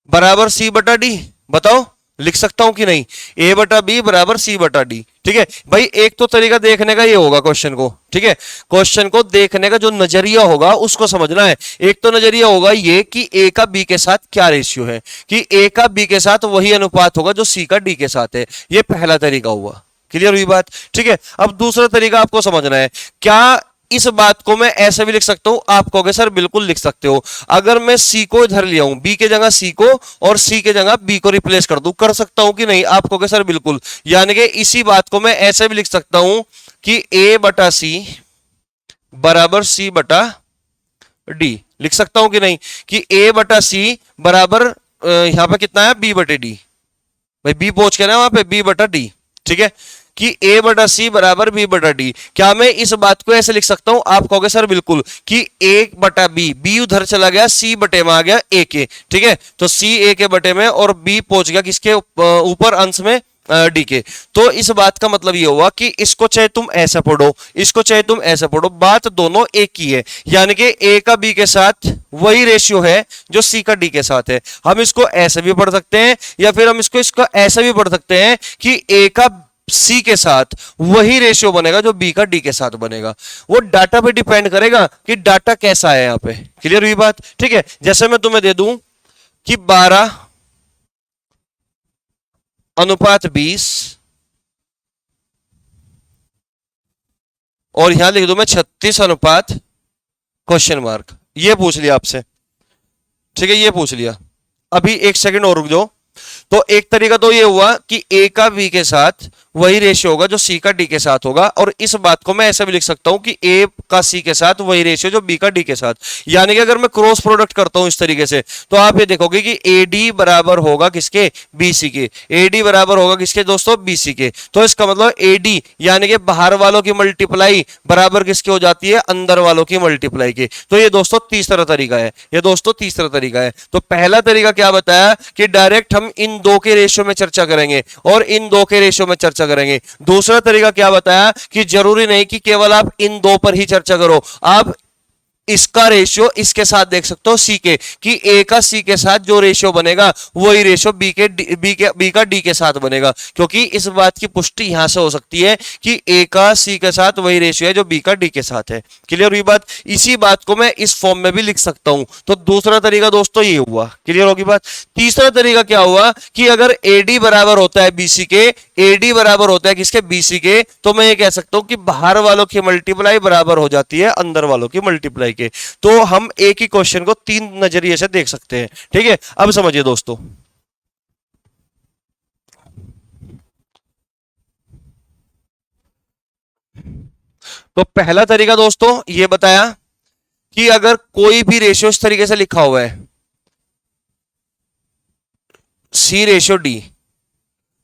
बराबर सी बटा डी। बताओ, लिख सकता हूं कि नहीं? ए बटा बी बराबर सी बटा डी। ठीक है भाई, एक तो तरीका देखने का ये होगा क्वेश्चन को, ठीक है, क्वेश्चन को देखने का जो नजरिया होगा उसको समझना है। एक तो नजरिया होगा ये कि ए का बी के साथ क्या रेशियो है, कि ए का बी के साथ वही अनुपात होगा जो सी का डी के साथ है। ये पहला तरीका हुआ, क्लियर हुई बात? ठीक है, अब दूसरा तरीका आपको समझना है। क्या इस बात को मैं ऐसे भी लिख सकता हूं? आप कहोगे सर बिल्कुल लिख सकते हो। अगर मैं सी को इधर लिया हूं, बी के जगह सी को और सी के जगह बी को रिप्लेस कर दूं, कर सकता हूं कि नहीं? आप कहोगे सर बिल्कुल। यानी कि इसी बात को मैं ऐसे भी लिख सकता हूं कि ए बटा सी बराबर सी बटा डी। लिख सकता हूं कि नहीं? कि ए बटा सी बराबर यहां पे कितना है? बी बटे डी। भाई बी पहुंच के ना वहां पे, बी बटा डी। ठीक है, कि ए बटा सी बराबर बी बटा डी। क्या मैं इस बात को ऐसे लिख सकता हूं? आप कहोगे सर बिल्कुल, कि ए बटा बी, बी उधर चला गया, सी बटे में आ गया ए के। ठीक है, तो सी ए के बटे में और बी पहुंच गया किसके ऊपर? अंश में डी के। तो इस बात का मतलब ये हुआ कि इसको चाहे तुम ऐसे पढ़ो, इसको चाहे तुम ऐसे पढ़ो, बात दोनों एक ही है। यानी कि ए का बी के साथ वही रेशियो है जो सी का डी के साथ है। हम इसको ऐसे भी पढ़ सकते हैं, या फिर हम इसको ऐसे भी पढ़ सकते हैं कि ए का सी के साथ वही रेशियो बनेगा जो बी का डी के साथ बनेगा। वो डाटा पे डिपेंड करेगा कि डाटा कैसा है यहां पे। क्लियर हुई बात? ठीक है, जैसे मैं तुम्हें दे दूं कि 12 अनुपात 20 और यहां लिख दूं मैं 36 अनुपात क्वेश्चन मार्क। ये पूछ लिया आपसे, ठीक है, ये पूछ लिया। अभी एक सेकंड और रुक जाओ। तो एक तरीका तो ये हुआ कि ए का बी के साथ वही रेशियो होगा जो सी का डी के साथ होगा, और इस बात को मैं ऐसा भी लिख सकता हूं कि ए का सी के साथ वही रेशियो जो बी का डी के साथ। यानी कि अगर मैं क्रॉस प्रोडक्ट करता हूं इस तरीके से, तो आप ये देखोगे कि ए डी बराबर होगा किसके? बी सी के। ए डी बराबर होगा किसके दोस्तों? बी सी के। तो इसका मतलब ए डी यानी कि बाहर वालों की मल्टीप्लाई बराबर किसके हो जाती है? अंदर वालों की मल्टीप्लाई के। तो ये दोस्तों तीसरा तरीका है, ये दोस्तों तीसरा तरीका है। तो पहला तरीका क्या बताया कि डायरेक्ट हम इन दो के रेशियो में चर्चा करेंगे और इन दो के रेशियो में चर्चा करेंगे। दूसरा तरीका क्या बताया कि जरूरी नहीं कि केवल आप इन दो पर ही चर्चा करो, आप इसका रेशियो इसके साथ देख सकते हो, सी के, कि ए का सी के साथ जो रेशियो बनेगा वही रेशियो बी का डी के साथ बनेगा। क्योंकि इस बात की पुष्टि यहां से हो सकती है कि ए का सी के साथ वही रेशियो है जो बी का डी के साथ है। क्लियर हुई बात? इसी बात को मैं इस फॉर्म में भी लिख सकता हूं। तो दूसरा तरीका दोस्तों ये हुआ, क्लियर होगी बात? तीसरा तरीका क्या हुआ कि अगर ए डी बराबर होता है बी सी के, ए डी बराबर होता है किसके? बी सी के, तो मैं ये कह सकता हूं कि बाहर वालों की मल्टीप्लाई बराबर हो जाती है अंदर वालों की मल्टीप्लाई के। तो हम एक ही क्वेश्चन को तीन नजरिए से देख सकते हैं। ठीक है, अब समझिए दोस्तों, तो पहला तरीका दोस्तों ये बताया कि अगर कोई भी रेशियो इस तरीके से लिखा हुआ है सी रेशियो डी,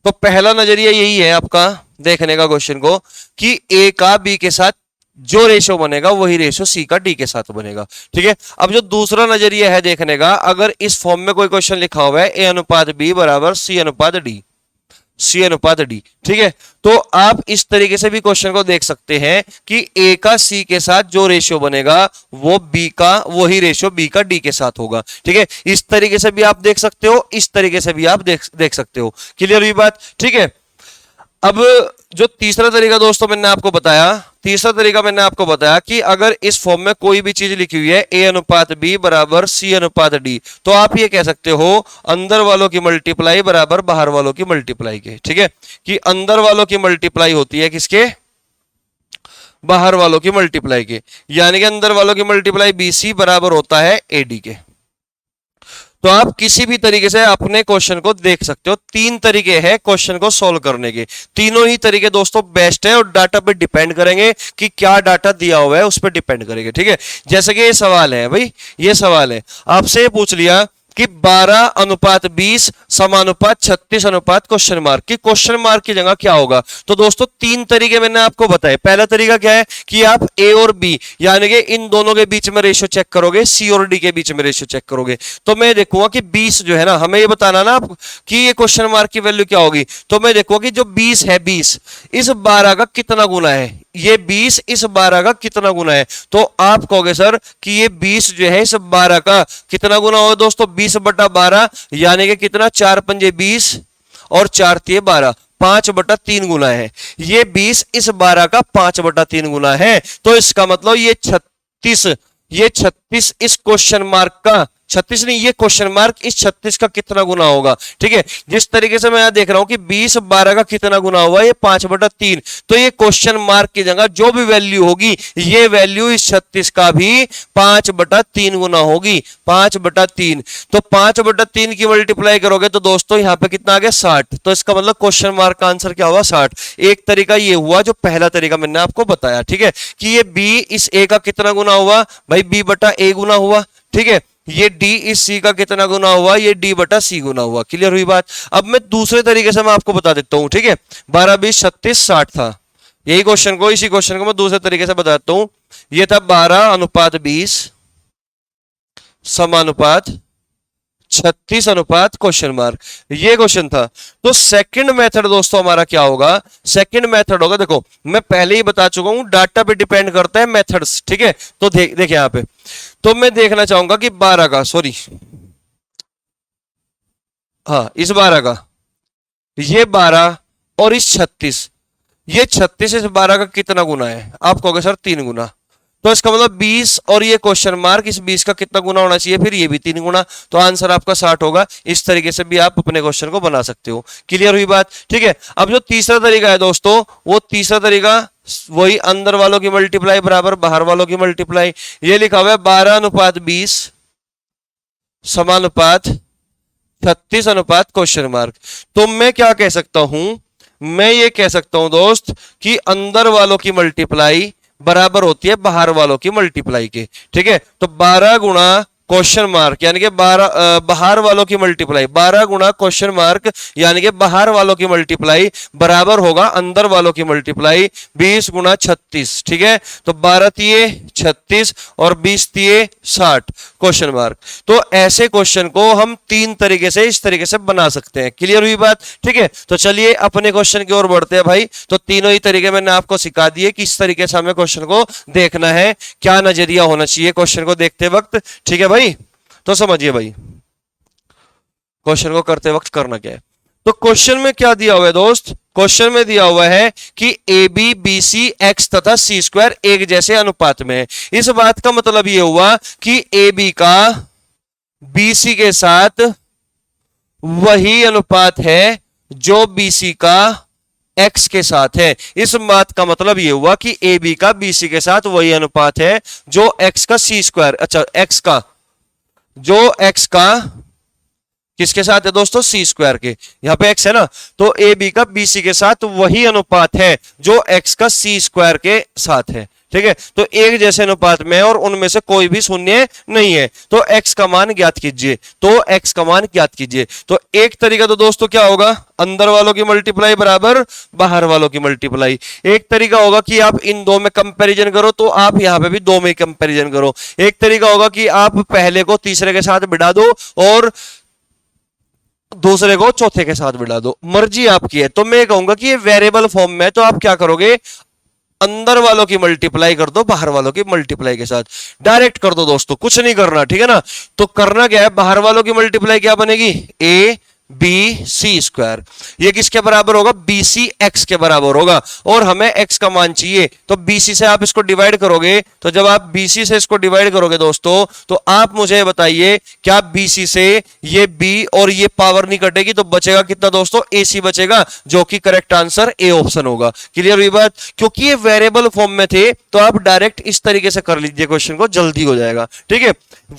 तो पहला नजरिया यही है आपका देखने का क्वेश्चन को कि ए का बी के साथ जो रेशियो बनेगा वही रेशियो सी का डी के साथ बनेगा। ठीक है, अब जो दूसरा नजरिया है देखने का, अगर इस फॉर्म में कोई क्वेश्चन लिखा हुआ है ए अनुपात बी बराबर सी अनुपात डी, सी अनुपात डी, ठीक है, तो आप इस तरीके से भी क्वेश्चन को देख सकते हैं कि ए का सी के साथ जो रेशियो बनेगा वो बी का वही रेशियो बी का डी के साथ होगा। ठीक है, इस तरीके से भी आप देख सकते हो, इस तरीके से भी आप देख सकते हो। क्लियर हुई बात? ठीक है, अब जो तीसरा तरीका दोस्तों मैंने आपको बताया, तीसरा तरीका मैंने आपको बताया कि अगर इस फॉर्म में कोई भी चीज लिखी हुई है ए अनुपात बी बराबर सी अनुपात डी, तो आप ये कह सकते हो अंदर वालों की मल्टीप्लाई बराबर बाहर वालों की मल्टीप्लाई के। ठीक है, कि अंदर वालों की मल्टीप्लाई होती है किसके? बाहर वालों की मल्टीप्लाई के। यानी कि अंदर वालों की मल्टीप्लाई बी सी बराबर होता है ए डी के। तो आप किसी भी तरीके से अपने क्वेश्चन को देख सकते हो। तीन तरीके हैं क्वेश्चन को सॉल्व करने के, तीनों ही तरीके दोस्तों बेस्ट है और डाटा पे डिपेंड करेंगे कि क्या डाटा दिया हुआ है उस पर डिपेंड करेंगे। ठीक है, जैसे कि ये सवाल है भाई, ये सवाल है आपसे पूछ लिया कि 12 अनुपात 20 समानुपात 36 अनुपात क्वेश्चन मार्क, की क्वेश्चन मार्क की जगह क्या होगा? तो दोस्तों तीन तरीके मैंने आपको बताए। पहला तरीका क्या है कि आप ए और बी यानी कि इन दोनों के बीच में रेशियो चेक करोगे, सी और डी के बीच में रेशियो चेक करोगे। तो मैं देखूंगा कि 20 जो है ना, हमें ये बताना ना आपको कि ये क्वेश्चन मार्क की वैल्यू क्या होगी। तो मैं देखूंगा कि जो 20 है, 20 इस 12 का कितना गुना है, ये 20 इस 12 का कितना गुना है। तो आप कहोगे सर कि ये 20 जो है इस 12 का कितना गुना होगा दोस्तों? 20 बटा 12 यानी कि कितना? 4 पंजे 20 और 4 12, 5/3 गुना है। ये 20 इस 12 का 5/3 गुना है। तो इसका मतलब ये 36 इस क्वेश्चन मार्क का, 36 नहीं, ये क्वेश्चन मार्क इस 36 का कितना गुना होगा। ठीक है, जिस तरीके से मैं यहां देख रहा हूं कि 20 12 का कितना गुना हुआ, ये 5/3, तो ये क्वेश्चन मार्क की जगह जो भी वैल्यू होगी, ये वैल्यू इस 36 का भी 5/3 गुना होगी, 5/3। तो 5/3 की मल्टीप्लाई करोगे तो दोस्तों यहां पे कितना आ गया, 60। तो इसका मतलब क्वेश्चन मार्क का आंसर क्या हुआ, 60। एक तरीका ये हुआ जो पहला तरीका मैंने आपको बताया, ठीक है, कि ये बी इस ए का कितना गुना हुआ, भाई b/a गुना हुआ। ठीक है, ये d इस c का कितना गुना हुआ, ये d/c गुना हुआ। क्लियर हुई बात। अब मैं दूसरे तरीके से मैं आपको बता देता हूं। ठीक है, 12 20 36 60 था, यही क्वेश्चन को, इसी क्वेश्चन को मैं दूसरे तरीके से बता देता हूं। ये था 12:20 समानुपात 36 क्वेश्चन मार्क, ये क्वेश्चन था। तो सेकंड मेथड दोस्तों हमारा क्या होगा, सेकंड मेथड होगा, देखो मैं पहले ही बता चुका हूं डाटा पे डिपेंड करता है मेथड्स। ठीक है, तो देखिए यहां पे, तो मैं देखना चाहूंगा कि 12 का, सॉरी हाँ इस 12 का, ये 12 और इस 36, ये 36 इस 12 का कितना गुना है, आप कहोगे सर 3 गुना। तो इसका मतलब 20 और ये क्वेश्चन मार्क इस 20 का कितना गुना होना चाहिए, फिर ये भी 3 गुना, तो आंसर आपका 60 होगा। इस तरीके से भी आप अपने क्वेश्चन को बना सकते हो। क्लियर हुई बात। ठीक है, अब जो तीसरा तरीका है दोस्तों, वो तीसरा तरीका वही अंदर वालों की मल्टीप्लाई बराबर बाहर वालों की मल्टीप्लाई। ये लिखा हुआ है 12:20 समानुपात 36 क्वेश्चन मार्क। तो मैं क्या कह सकता हूं, मैं ये कह सकता हूं दोस्त कि अंदर वालों की मल्टीप्लाई बराबर होती है बाहर वालों की मल्टीप्लाई के। ठीक है, तो 12 गुणा क्वेश्चन मार्क यानी कि 12 बाहर वालों की मल्टीप्लाई, 12 गुणा क्वेश्चन मार्क यानी कि बाहर वालों की मल्टीप्लाई बराबर होगा अंदर वालों की मल्टीप्लाई 20 गुणा 36। ठीक है, तो 12 तिये 36 और 20 तिये 60 क्वेश्चन मार्क। तो ऐसे क्वेश्चन को हम 3 तरीके से इस तरीके से बना सकते हैं। क्लियर हुई बात। ठीक है, तो चलिए अपने क्वेश्चन की ओर बढ़ते हैं भाई। तो तीनों ही तरीके मैंने आपको सिखा दिए कि इस तरीके से हमें क्वेश्चन को देखना है, क्या नजरिया होना चाहिए क्वेश्चन को देखते वक्त। ठीक है भाई, तो समझिए भाई क्वेश्चन को करते वक्त करना क्या है। तो क्वेश्चन में क्या दिया हुआ है दोस्त, क्वेश्चन में दिया हुआ है कि a b b c x तथा सी स्क्वायर एक जैसे अनुपात में है। इस बात का मतलब यह हुआ कि ए बी का बी सी के साथ वही अनुपात है जो बी सी का एक्स के साथ है। इस बात का मतलब यह हुआ कि ए बी का बी सी के साथ वही अनुपात है जो एक्स का सी स्क्वायर, अच्छा एक्स का, जो एक्स का किसके साथ है दोस्तों, सी स्क्वायर के, यहां पे एक्स है ना, तो ए बी का बी सी के साथ वही अनुपात है जो एक्स का सी स्क्वायर के साथ है। ठीक है, तो एक जैसे अनुपात में और उनमें से कोई भी शून्य नहीं है। तो एक्स का मान ज्ञात कीजिए, तो एक्स का मान ज्ञात कीजिए। तो एक तरीका तो दोस्तों क्या होगा, अंदर वालों की मल्टीप्लाई बराबर बाहर वालों की मल्टीप्लाई। एक तरीका होगा कि आप इन दो में कंपैरिजन करो, तो आप यहां पे भी दो में कंपैरिजन करो। एक तरीका होगा कि आप पहले को तीसरे के साथ बिठा दो और दूसरे को चौथे के साथ बिठा दो, मर्जी आपकी है। तो मैं कहूंगा कि ये वेरिएबल फॉर्म में, तो आप क्या करोगे, अंदर वालों की मल्टीप्लाई कर दो बाहर वालों की मल्टीप्लाई के साथ, डायरेक्ट कर दो दोस्तों, कुछ नहीं करना। ठीक है ना, तो करना क्या है, बाहर वालों की मल्टीप्लाई क्या बनेगी, ए बी सी स्क्वायर, ये किसके बराबर होगा, बी सी एक्स के बराबर होगा, और हमें एक्स का मान चाहिए। तो बी सी से आप इसको डिवाइड करोगे, तो जब आप बी सी से इसको डिवाइड करोगे दोस्तों, तो आप मुझे बताइए क्या बी सी से ये बी और ये पावर नहीं कटेगी, तो बचेगा कितना दोस्तों, ए सी बचेगा, जो कि करेक्ट आंसर ए ऑप्शन होगा। क्लियर हुई बात। क्योंकि ये वेरिएबल फॉर्म में थे, तो आप डायरेक्ट इस तरीके से कर लीजिए क्वेश्चन को, जल्दी हो जाएगा। ठीक है,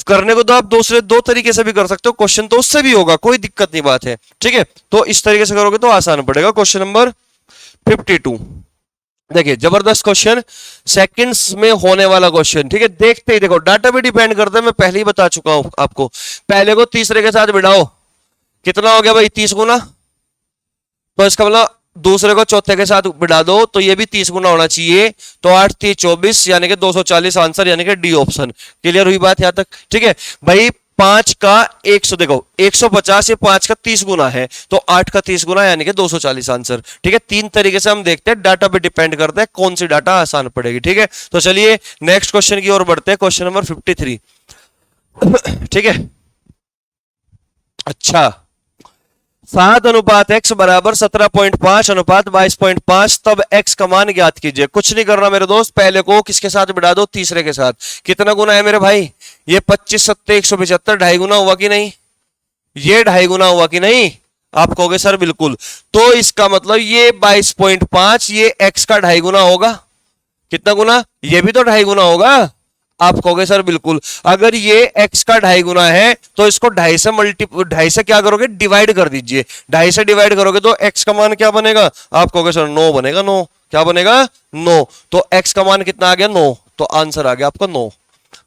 करने को तो आप दूसरे दो तरीके से भी कर सकते हो, क्वेश्चन तो उससे भी होगा, कोई दिक्कत नहीं बात है। ठीक है, तो इस तरीके से करोगे तो आसान पड़ेगा। क्वेश्चन नंबर 52, देखिए जबरदस्त क्वेश्चन, सेकंड्स में होने वाला क्वेश्चन। ठीक है, देखते ही देखो, डाटा भी डिपेंड करता है, मैं पहले ही बता चुका हूं आपको। पहले को तीसरे के साथ बिठाओ, कितना हो गया भाई, 30 गुना। तो इसका मतलब दूसरे को चौथे के साथ बिठा दो, तो ये भी 30 गुना होना चाहिए। तो 8 3 24 यानी कि 240 आंसर, यानी कि डी ऑप्शन। क्लियर हुई बात यहां तक। ठीक है भाई, 5 का 100, देखो 150, ये 5 का 30 गुना है, तो 8 का 30 गुना यानी कि 240 आंसर। ठीक है, 3 तरीके से हम देखते हैं, डाटा पे डिपेंड करता है कौन सी डाटा आसान पड़ेगी। ठीक है, तो चलिए नेक्स्ट क्वेश्चन की ओर बढ़ते हैं, क्वेश्चन नंबर 53। ठीक है, अच्छा 7 अनुपात x बराबर 17.5 अनुपात 22.5, तब x का मान ज्ञात कीजिए। कुछ नहीं करना मेरे दोस्त, पहले को किसके साथ बिठा दो, तीसरे के साथ। कितना गुना है मेरे भाई, ये 25 सत्ते 175, ढाई गुना हुआ कि नहीं, ये ढाई गुना हुआ कि नहीं, आप कहोगे सर बिल्कुल। तो इसका मतलब ये 22.5 ये x का ढाई गुना होगा। कितना गुना, ये भी तो ढाई गुना होगा। आप कहोगे सर बिल्कुल। अगर ये x का ढाई गुना है तो इसको ढाई से क्या करोगे, डिवाइड कर दीजिए। ढाई से डिवाइड करोगे तो x का मान क्या बनेगा, आप कहोगे सर 9 बनेगा। 9 क्या बनेगा, 9। तो x का मान कितना आ गया, 9। तो आंसर आ गया आपका 9।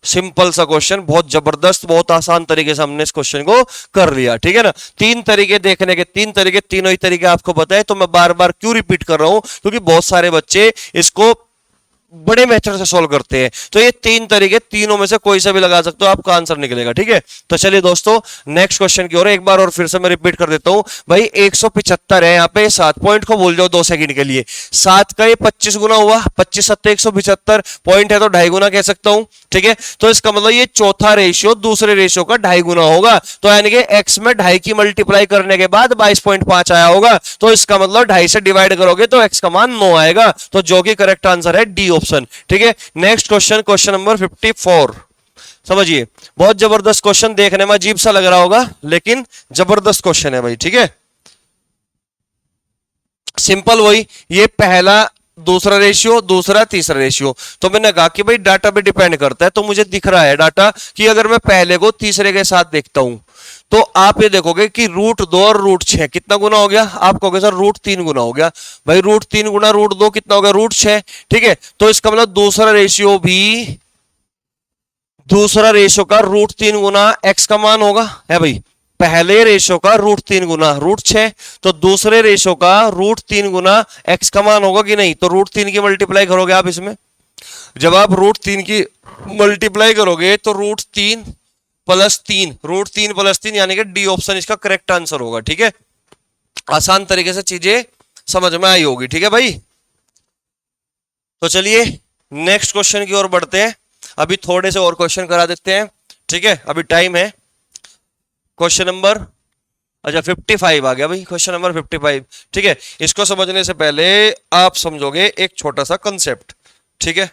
सिंपल सा क्वेश्चन, बहुत जबरदस्त, बहुत आसान तरीके से हमने इस क्वेश्चन को कर लिया। ठीक है ना, तीन तरीके देखने के, तीन तरीके, तीनों ही तरीके आपको पता है, तो मैं बार बार क्यों रिपीट कर रहा हूं, क्योंकि बहुत सारे बच्चे इसको बड़े मेथड से सॉल्व करते हैं। तो ये तीन तरीके, तीनों में से कोई सा भी लगा सकते हो, आपका आंसर निकलेगा। ठीक है, तो चलिए दोस्तों नेक्स्ट क्वेश्चन की ओर एक बार और फिर से मैं रिपीट कर देता हूं। भाई 175 है यहाँ पे, 7 पॉइंट को भूल जाओ 2 सेकंड के लिए। 7 का ये 25 गुना हुआ, 25 सत्ते 175, पॉइंट है तो ढाई गुना कह सकता हूं। ठीक है, तो इसका मतलब ये चौथा रेशियो दूसरे रेशियो का ढाई गुना होगा। तो यानी कि x में ढाई की मल्टीप्लाई करने के बाद 22.5 आया होगा। तो इसका मतलब ढाई से डिवाइड करोगे तो x का मान 9 आएगा। तो जो कि करेक्ट आंसर है डी ऑप्शन। ठीक है, नेक्स्ट क्वेश्चन, क्वेश्चन नंबर 54। समझिए, बहुत जबरदस्त क्वेश्चन, देखने में अजीब सा लग रहा होगा लेकिन जबरदस्त क्वेश्चन है भाई। ठीक है, सिंपल वही, ये पहला दूसरा रेशियो, दूसरा तीसरा रेशियो। तो मैंने कहा कि भाई डाटा पे डिपेंड करता है, तो मुझे दिख रहा है डाटा कि अगर मैं पहले को तीसरे के साथ देखता हूं तो आप ये देखोगे कि √2 और √6 कितना गुना हो गया, आप कहोगे सर √3 गुना हो गया। भाई √3 गुना √2 कितना हो गया, √6। ठीक है, तो इसका मतलब दूसरा रेशियो भी, दूसरा रेशियो का √3 गुना x का मान होगा, है भाई। पहले रेशियो का √3 गुना √6, तो दूसरे रेशियो का √3 गुना x का मान होगा कि नहीं। तो √3 की मल्टीप्लाई करोगे आप इसमें, जब आप √3 की मल्टीप्लाई करोगे तो √3 प्लस 3, √3 प्लस 3 यानी कि डी ऑप्शन इसका करेक्ट आंसर होगा। ठीक है, आसान तरीके से चीजें समझ में आई होगी। ठीक है भाई, तो चलिए नेक्स्ट क्वेश्चन की ओर बढ़ते हैं। अभी थोड़े से और क्वेश्चन करा देते हैं। ठीक है, अभी टाइम है। क्वेश्चन नंबर, अच्छा 55 आ गया भाई, क्वेश्चन नंबर 55। ठीक है, इसको समझने से पहले आप समझोगे एक छोटा सा कंसेप्ट। ठीक है,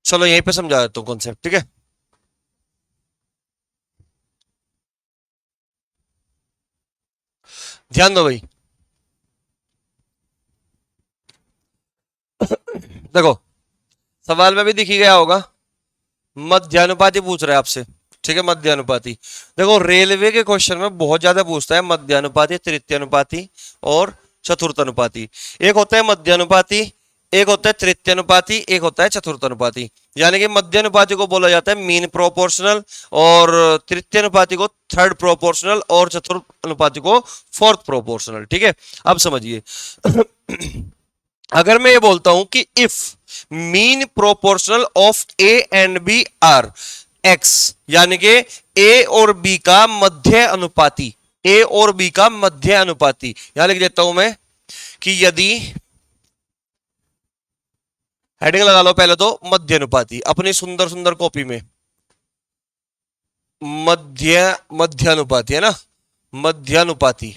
चलो यहीं पे समझा देता हूँ कॉन्सेप्ट। ठीक है, ध्यान दो भाई। देखो, सवाल में भी दिख ही गया होगा, मध्यानुपाती पूछ रहा है आपसे। ठीक है, मध्यानुपाती। देखो रेलवे के क्वेश्चन में बहुत ज्यादा पूछता है मध्यानुपाती, तृतीयानुपाती और चतुर्थानुपाती। एक होता है मध्यानुपाती, एक होता है तृतीयानुपाती, एक होता है चतुर्थानुपाती। यानी कि मध्यानुपाती को बोला जाता है मीन प्रोपोर्शनल, और तृतीयानुपाती को थर्ड प्रोपोर्शनल, और चतुर्थानुपाती को फोर्थ प्रोपोर्शनल। ठीक है, अब समझिए अगर मैं ये बोलता हूं कि if mean proportional of a and b are x, यानी कि ए और बी का मध्य अनुपाती, ए और बी का मध्य अनुपाती, यहां लिख देता हूं मैं कि यदि, हेडिंग लगा लो पहले तो, मध्य अनुपाती अपनी सुंदर सुंदर कॉपी में, मध्यानुपाती है ना, मध्यानुपाती।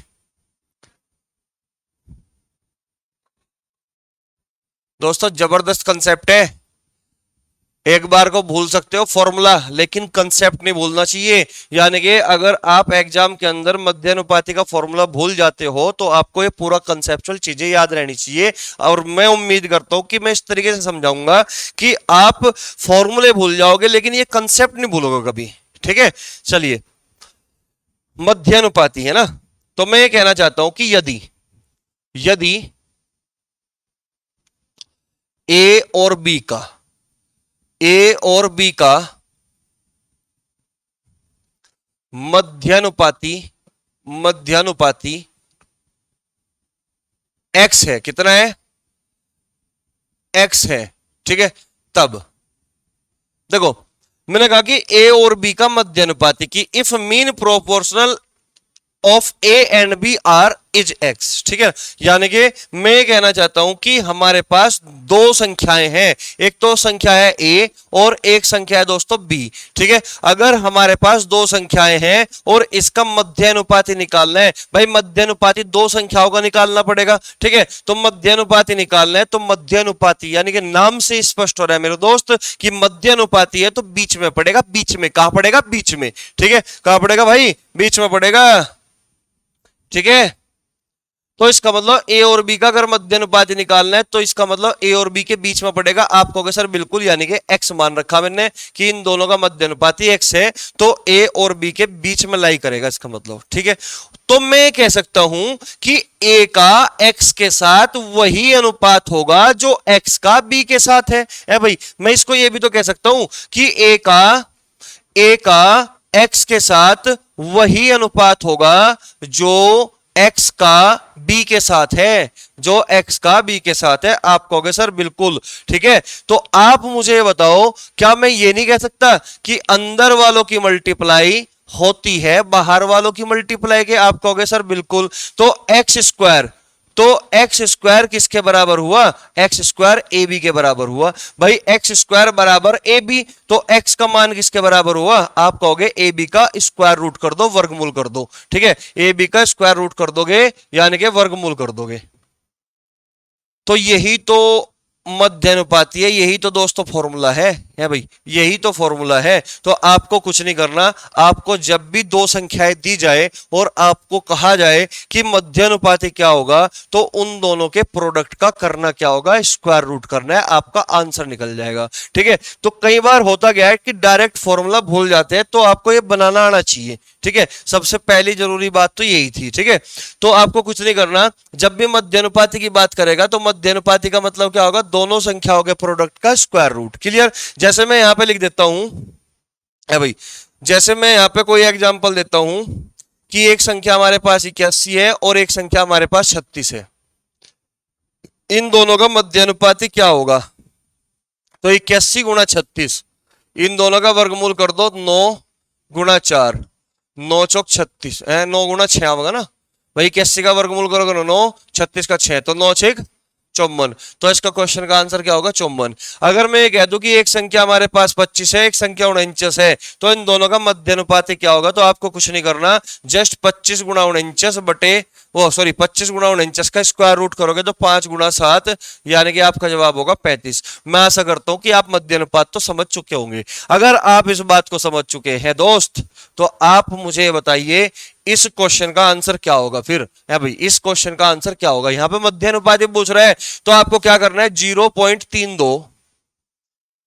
दोस्तों जबरदस्त कंसेप्ट है, एक बार को भूल सकते हो फॉर्मूला, लेकिन कंसेप्ट नहीं भूलना चाहिए। यानी कि अगर आप एग्जाम के अंदर मध्यानुपाती का फॉर्मूला भूल जाते हो तो आपको ये पूरा कंसेप्चुअल चीजें याद रहनी चाहिए। और मैं उम्मीद करता हूं कि मैं इस तरीके से समझाऊंगा कि आप फॉर्मूले भूल जाओगे लेकिन ये कंसेप्ट नहीं भूलोगे कभी। ठीक है, चलिए मध्यानुपाती है ना, तो मैं ये कहना चाहता हूं कि यदि, यदि ए और बी का, ए और बी का मध्यानुपाती, मध्यानुपाती एक्स है, कितना है, एक्स है। ठीक है, तब देखो मैंने कहा कि ए और बी का मध्य अनुपाती की if mean proportional of a and b are is x, ठीक है। यानी कि मैं कहना चाहता हूं कि हमारे पास दो संख्याएं हैं, एक तो संख्या है ए और एक संख्या है दोस्तों बी, ठीक है। अगर हमारे पास दो संख्याएं हैं और इसका मध्यानुपाती निकालना है, भाई मध्यानुपाती दो संख्याओं का निकालना पड़ेगा, ठीक है। तो मध्यानुपाती निकालना है तो मध्यानुपाती यानी कि नाम से स्पष्ट हो रहा है मेरे दोस्त कि मध्यानुपाती है तो बीच में पड़ेगा, बीच में कहां पड़ेगा, बीच में, ठीक है। कहां पड़ेगा भाई, बीच में पड़ेगा, ठीक है। तो इसका मतलब ए और बी का अगर मध्यानुपाती निकालना है तो इसका मतलब ए और बी के बीच में पड़ेगा। आप कहोगे सर बिल्कुल, यानी कि एक्स मान रखा मैंने कि इन दोनों का मध्यानुपाती एक्स है तो ए और बी के बीच में लाई करेगा, इसका मतलब, ठीक है। तो मैं कह सकता हूं कि ए का एक्स के साथ वही अनुपात होगा जो एक्स का बी के साथ है भाई। मैं इसको ये भी तो कह सकता हूं कि ए का एक्स के साथ वही अनुपात होगा जो एक्स का बी के साथ है, जो एक्स का बी के साथ है। आप कहोगे सर बिल्कुल, ठीक है। तो आप मुझे बताओ, क्या मैं ये नहीं कह सकता कि अंदर वालों की मल्टीप्लाई होती है बाहर वालों की मल्टीप्लाई के? आप कहोगे सर बिल्कुल। तो एक्स स्क्वायर किसके बराबर हुआ, एक्स स्क्वायर ए बी के बराबर हुआ। भाई एक्स स्क्वायर बराबर ए बी, तो एक्स का मान किसके बराबर हुआ? आप कहोगे ए बी का स्क्वायर रूट कर दो, वर्गमूल कर दो, ठीक है। ए बी का स्क्वायर रूट कर दोगे यानी कि वर्गमूल कर दोगे। तो यही तो मध्यानुपाती है, यही तो दोस्तों फॉर्मूला है भाई, यही तो फॉर्मूला है। तो आपको कुछ नहीं करना, आपको जब भी दो संख्याएं दी जाए और आपको कहा जाए कि मध्यानुपाती क्या होगा तो उन दोनों के प्रोडक्ट का करना क्या होगा, स्क्वायर रूट करना है, आपका आंसर निकल जाएगा, ठीक है। तो कई बार होता गया है कि डायरेक्ट फॉर्मूला भूल जाते हैं, तो आपको ये बनाना आना चाहिए, ठीक है। सबसे पहली जरूरी बात तो यही थी, ठीक है। तो आपको कुछ नहीं करना, जब भी मध्यानुपाती की बात करेगा तो मध्यानुपाती का मतलब क्या होगा, दोनों संख्याओं के प्रोडक्ट का स्क्वायर रूट। क्लियर? जैसे मैं यहां पे लिख देता हूं भाई, जैसे मैं यहां पे कोई एग्जांपल देता हूं कि एक संख्या हमारे पास 81 है और एक संख्या हमारे पास 36 है, इन दोनों का मध्यानुपाती क्या होगा? तो 81 गुणा 36, इन दोनों का वर्गमूल कर दो, 9 गुणा 4, 9 चौक 36, 9 गुणा 6 होगा ना भाई। 81 का वर्गमूल करोगे 9, 36 का 6, तो 9 6 54। तो इसका क्वेश्चन का आंसर क्या होगा? 54। अगर मैं ये कह दूं कि एक संख्या हमारे पास 25 है, एक संख्या 49 है, तो इन दोनों का मध्यानुपाती क्या होगा? तो आपको कुछ नहीं करना, जस्ट 25 गुणा 49 बटे 25 गुणा 49 का स्क्वायर रूट करोगे तो 5 गुणा 7, यानी कि आपका जवाब होगा 35। मैं आशा करता हूं कि आप मध्यानुपात तो समझ चुके होंगे। अगर आप इस बात को समझ चुके हैं दोस्त, तो आप मुझे बताइए इस क्वेश्चन का आंसर क्या होगा फिर? है भाई, इस क्वेश्चन का आंसर क्या होगा? यहां पे मध्यानुपाती पूछ रहा है तो आपको क्या करना है, 0.32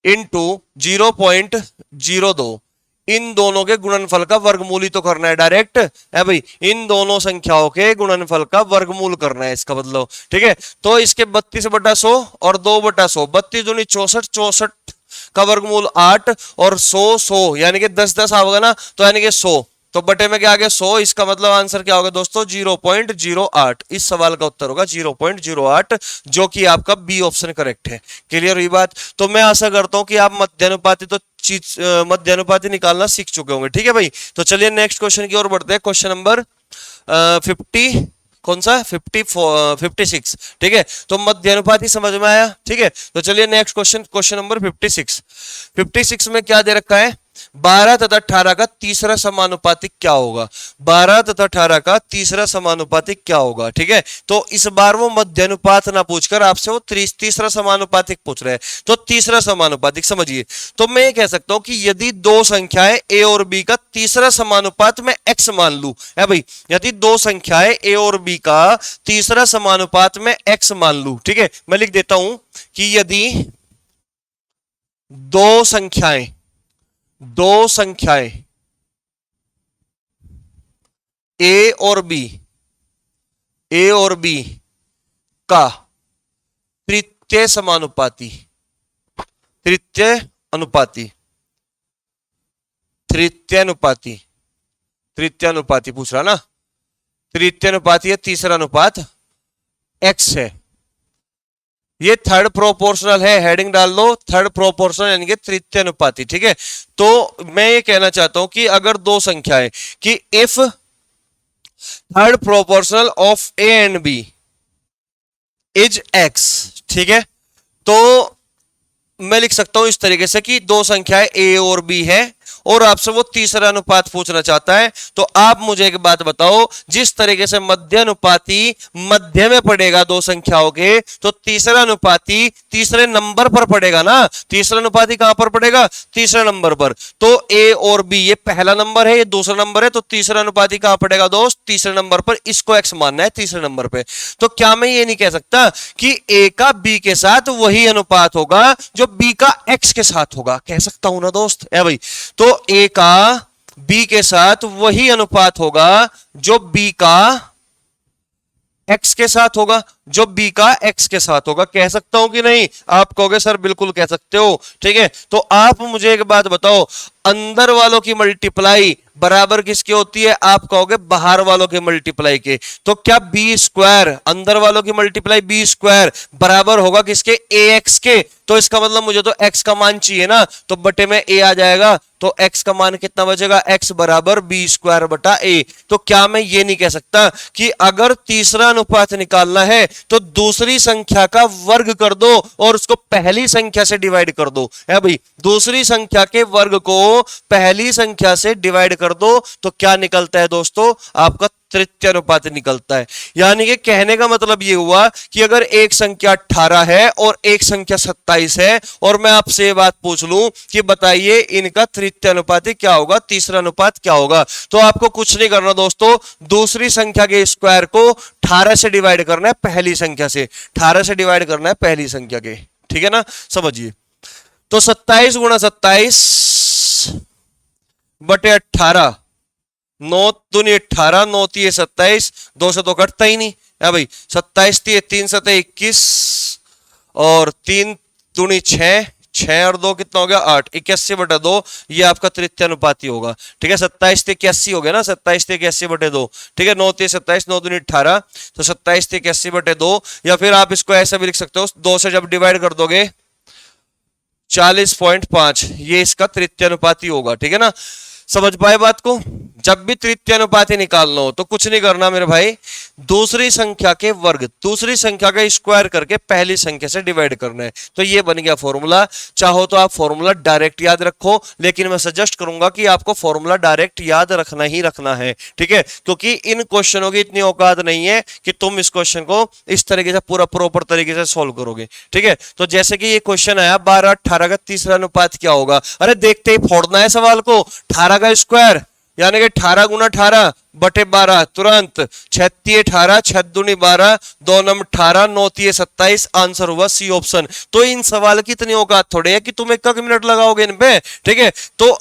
इंटू 0.02, इन दोनों के गुणनफल का वर्गमूल ही तो करना है डायरेक्ट, है भाई। इन दोनों संख्याओं के गुणनफल का वर्गमूल करना है, इसका मतलब, ठीक है। तो इसके 32/100 और 2/100, 32 दूनी 64, 64 का वर्गमूल 8 और 100 यानी कि 10 आओगे ना, तो यानी कि 100, तो बटे में क्या आ गया 100। इसका मतलब आंसर क्या होगा दोस्तों? 0.08। इस सवाल का उत्तर होगा 0.08, जो कि आपका बी ऑप्शन करेक्ट है। क्लियर हुई बात? तो मैं आशा करता हूं कि आप मध्यानुपाती तो मध्यानुपाती निकालना सीख चुके होंगे, ठीक है भाई। तो चलिए नेक्स्ट क्वेश्चन की ओर बढ़ते हैं। क्वेश्चन नंबर 50, कौन सा? 56, ठीक है। तो मध्यानुपाती समझ में आया, ठीक है। तो चलिए नेक्स्ट क्वेश्चन, क्वेश्चन नंबर 56 में क्या दे रखा है? 12 तथा 18 का तीसरा समानुपातिक क्या होगा? 12 तथा 18 का तीसरा समानुपातिक क्या होगा, ठीक है। तो इस बार वो मध्यानुपात ना पूछकर आपसे वो तीसरा समानुपातिक पूछ रहे हैं। तो तीसरा समानुपातिक समझिए, तो मैं कह सकता हूं कि यदि दो संख्याएं ए और बी का तीसरा समानुपात मैं एक्स मान लू, है भाई, यदि दो संख्याएं ए और बी का तीसरा समानुपात मैं एक्स मान लू, ठीक है। मैं लिख देता हूं कि यदि दो संख्याएं ए और बी का तृतीय अनुपाती पूछ रहा ना, तृतीय अनुपाती है, तीसरा अनुपात एक्स है। ये थर्ड प्रोपोर्शनल है, हेडिंग डाल दो थर्ड प्रोपोर्शनल यानी कि तृतीय अनुपाती। ठीक है, तो मैं ये कहना चाहता हूं कि अगर दो संख्याएं कि if third proportional of a and b is x, ठीक है, तो मैं लिख सकता हूं इस तरीके से कि दो संख्याएं ए और बी है और आपसे वो तीसरा अनुपात पूछना चाहता है। तो आप मुझे एक बात बताओ, जिस तरीके से मध्य अनुपाती मध्य में पड़ेगा दो संख्याओं के, तो तीसरा अनुपाती तीसरे नंबर पर पड़ेगा ना। तीसरा अनुपाती कहां पर पड़ेगा? तीसरे नंबर पर। तो ए और बी ये पहला नंबर है, ये दूसरा नंबर है, तो तीसरा अनुपाती कहां पड़ेगा दोस्त? तीसरे नंबर पर। इसको एक्स मानना है तीसरे नंबर पे। तो क्या मैं ये नहीं कह सकता कि ए का बी के साथ वही अनुपात होगा जो बी का एक्स के साथ होगा? कह सकता हूं ना दोस्त? है भाई, तो ए का बी के साथ वही अनुपात होगा जो बी का एक्स के साथ होगा, जो बी का एक्स के साथ होगा। कह सकता हूं कि नहीं? आप कहोगे सर बिल्कुल कह सकते हो। ठीक है, तो आप मुझे एक बात बताओ, अंदर वालों की मल्टीप्लाई बराबर किसकी होती है? आप कहोगे बाहर वालों के मल्टीप्लाई के। तो क्या बी स्क्वायर, अंदर वालों की मल्टीप्लाई बी स्क्वायर बराबर होगा किसके? ए एक्स के। तो इसका मतलब मुझे तो एक्स का मान चाहिए ना, तो बटे में ए आ जाएगा, तो एक्स का मान कितना बचेगा? एक्स बराबर बी स्क्वायर बटा ए। तो क्या मैं ये नहीं कह सकता कि अगर तीसरा अनुपात निकालना है तो दूसरी संख्या का वर्ग कर दो और उसको पहली संख्या से डिवाइड कर दो? है भाई, दूसरी संख्या के वर्ग को पहली संख्या से डिवाइड कर दो तो क्या निकलता है दोस्तों? आपका तृतीय अनुपात निकलता है। यानी कि कहने का मतलब ये हुआ कि अगर एक संख्या 18 है और एक संख्या 27 है और मैं आपसे ये बात पूछ लूं कि बताइए इनका तृतीय अनुपात क्या होगा, तीसरा अनुपात क्या होगा, तो आपको कुछ नहीं करना दोस्तों, दूसरी संख्या के स्क्वायर को 18 से डिवाइड करना है पहली संख्या से, 18 से डिवाइड करना है पहली संख्या के। ठीक है ना, समझिए। तो 27 गुणा 27 बटे 18, 9 दूनी 18, 9 तीय 27, 2 से तो कटता ही नहीं है भाई। 27 तीय 3 सतह 21 और 3 दूनी 6, 6 और 2 कितना हो गया? 8, 81 बटे 2, ये आपका तृतीय अनुपाती होगा। ठीक है, 27 तीय 81 हो गया ना, 27 तीय 81 बटे 2। ठीक है, 9 तीय 27, 9 दूनी 18, तो 27 तीय 81 बटे 2, या फिर आप इसको ऐसा भी लिख सकते हो, 2 से जब डिवाइड कर दोगे 40.5, ये इसका तृतीय अनुपाती होगा। ठीक है ना, समझ पाए बात को? जब भी तृतीय अनुपाती निकालना हो तो कुछ नहीं करना मेरे भाई, दूसरी संख्या के वर्ग, दूसरी संख्या का स्क्वायर करके पहली संख्या से डिवाइड करना है। तो ये बन गया फॉर्मूला। चाहो तो आप फॉर्मूला डायरेक्ट याद रखो, लेकिन मैं सजेस्ट करूंगा कि आपको फॉर्मूला डायरेक्ट याद रखना ही रखना है। ठीक है, क्योंकि इन क्वेश्चनों की इतनी औकात नहीं है कि तुम इस क्वेश्चन को इस तरीके से पूरा प्रॉपर तरीके से सोल्व करोगे। ठीक है, तो जैसे कि ये क्वेश्चन आया 12 18 का तीसरा अनुपात क्या होगा? अरे देखते ही फोड़ना है सवाल को। 18 का स्क्वायर यानी कि 18 गुना 18 बटे 12, तुरंत 6 तीय 18, 6 दूनी 12, 2 नम 18, 9 तीय 27, आंसर हुआ सी ऑप्शन। तो इन सवाल की इतनी औकात थोड़ी है कि तुम 1 मिनट लगाओगे इन पे। ठीक है, तो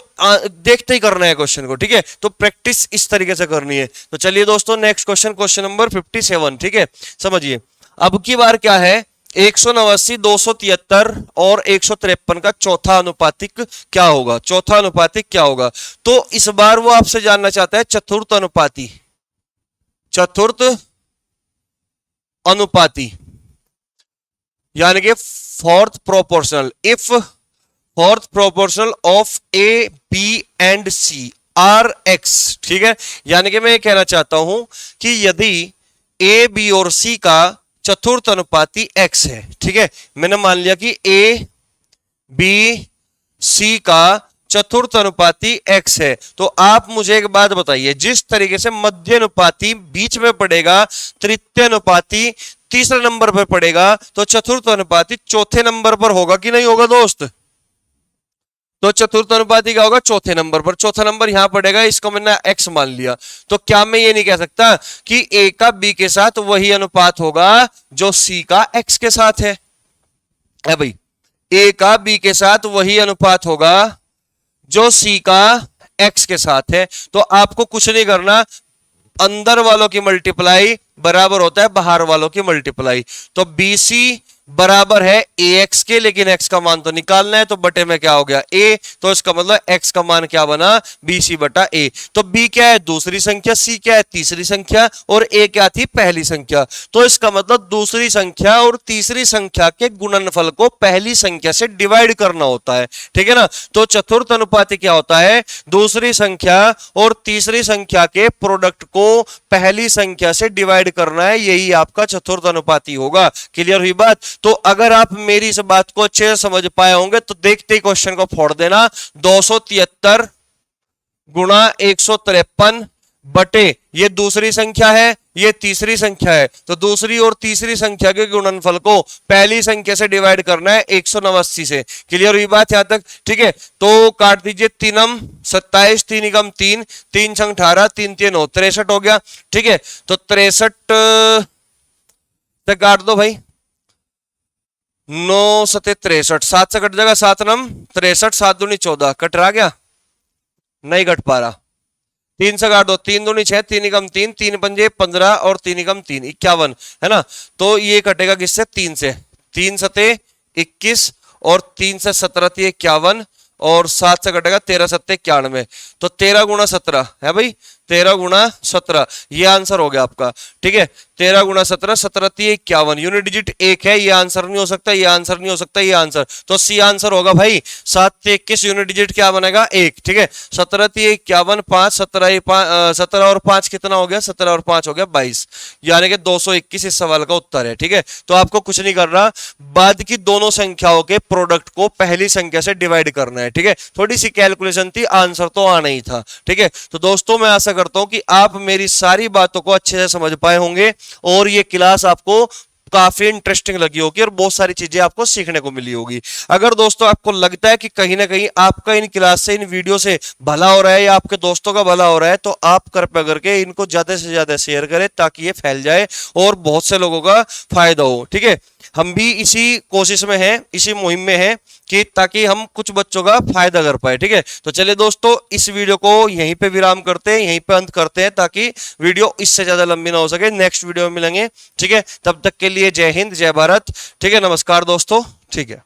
देखते ही करना है क्वेश्चन को। ठीक है, तो प्रैक्टिस इस तरीके से करनी है। तो चलिए दोस्तों, नेक्स्ट क्वेश्चन, क्वेश्चन नंबर 57। ठीक है, समझिए। अब की बार क्या है, 189, 273 और 153 का चौथा अनुपातिक क्या होगा? चौथा अनुपातिक क्या होगा? तो इस बार वो आपसे जानना चाहता है चतुर्थ अनुपाती, चतुर्थ अनुपाती यानी कि fourth proportional. If fourth proportional of a b and c are x. ठीक है, यानी कि मैं ये कहना चाहता हूं कि यदि ए बी और सी का चतुर्थ अनुपाती x है। ठीक है, मैंने मान लिया कि ए बी सी का चतुर्थ अनुपाती x है, तो आप मुझे एक बात बताइए, जिस तरीके से मध्य अनुपाती बीच में पड़ेगा, तृतीय अनुपाती तीसरे नंबर पर पड़ेगा, तो चतुर्थ अनुपाती चौथे नंबर पर होगा कि नहीं होगा दोस्त? तो चतुर्थ अनुपाती क्या होगा? चौथे नंबर पर। चौथा नंबर यहां पड़ेगा, इसको मैंने x मान लिया। तो क्या मैं ये नहीं कह सकता कि a का b के साथ वही अनुपात होगा जो c का x के साथ है? भाई, a का b के साथ वही अनुपात होगा जो c का x के साथ है। तो आपको कुछ नहीं करना, अंदर वालों की मल्टीप्लाई बराबर होता है बाहर वालों की मल्टीप्लाई। तो BC बराबर है ax के, लेकिन x का मान तो निकालना है, तो बटे में क्या हो गया a, तो इसका मतलब x का मान क्या बना bc बटा a। तो b क्या है दूसरी संख्या, c क्या है तीसरी संख्या और a क्या थी पहली संख्या। तो इसका मतलब दूसरी संख्या और तीसरी संख्या के गुणनफल को पहली संख्या से डिवाइड करना होता है, ठीक है ना। तो चतुर्थ अनुपाती क्या होता है, दूसरी संख्या और तीसरी संख्या के प्रोडक्ट को पहली संख्या से डिवाइड करना है, यही आपका चतुर्थ अनुपाती होगा। क्लियर हुई बात। तो अगर आप मेरी इस बात को अच्छे से समझ पाए होंगे तो देखते ही क्वेश्चन को फोड़ देना। 273 गुणा 153 बटे ये दूसरी संख्या है, ये तीसरी संख्या है, तो दूसरी और तीसरी संख्या के गुणनफल को पहली संख्या से डिवाइड करना है 189 से। क्लियर हुई बात यहां तक, ठीक है। तो काट दीजिए, 3 27 3 एकम 3 3 छंग 18 3 3 9 63 हो गया, ठीक है। तो 63 से काट दो भाई, 9 सते 63, 7 से कट जाएगा, 7 नम 63, 7 दूनी 14, कट रहा गया नहीं कट पा रहा, 3 से काट दो, 3 दूनी 6 3 एकम 3 3 पंजे 15 और 3 एकम 3 51 है ना। तो ये कटेगा किससे 3 से, 3 सते 21 और 3 से 17 थी 51 और 7 से कटेगा 13 सत्ते 91, तो 13 गुणा 17 है भाई, 13 गुणा 17 ये आंसर हो गया आपका, ठीक है। 13 गुणा 17 17 51, यूनिट डिजिट 1 है, ये आंसर नहीं हो सकता, ये आंसर नहीं हो सकता, ये आंसर, तो सी आंसर होगा भाई 7 21, यूनिट डिजिट क्या बनेगा 1, ठीक है। 17 51 5 17 और 5 कितना हो गया, 17 और 5 हो गया 22, यानी कि 221 इस सवाल का उत्तर है, ठीक है। तो आपको कुछ नहीं करना, बाद की दोनों संख्याओं के प्रोडक्ट को पहली संख्या से डिवाइड करना है, ठीक है। थोड़ी सी कैलकुलेशन थी, आंसर तो आना ही था, ठीक है। तो दोस्तों मैं आशा करता हूं कि आप मेरी सारी बातों को अच्छे से समझ पाए होंगे और ये क्लास आपको काफी इंटरेस्टिंग लगी होगी और बहुत सारी चीजें आपको सीखने को मिली होगी। अगर दोस्तों आपको लगता है कि कहीं ना कहीं आपका इन क्लास से, इन वीडियो से भला हो रहा है या आपके दोस्तों का भला हो रहा है, तो आप कृपया करके इनको ज्यादा से ज्यादा शेयर करें ताकि ये फैल जाए और बहुत से लोगों का फायदा हो, ठीक है। हम भी इसी कोशिश में हैं, इसी मुहिम में हैं कि ताकि हम कुछ बच्चों का फायदा कर पाए, ठीक है। तो चलिए दोस्तों इस वीडियो को यहीं पे विराम करते हैं, यहीं पे अंत करते हैं ताकि वीडियो इससे ज्यादा लंबी ना हो सके। नेक्स्ट वीडियो में मिलेंगे, ठीक है। तब तक के लिए जय हिंद जय भारत, ठीक है। नमस्कार दोस्तों, ठीक है।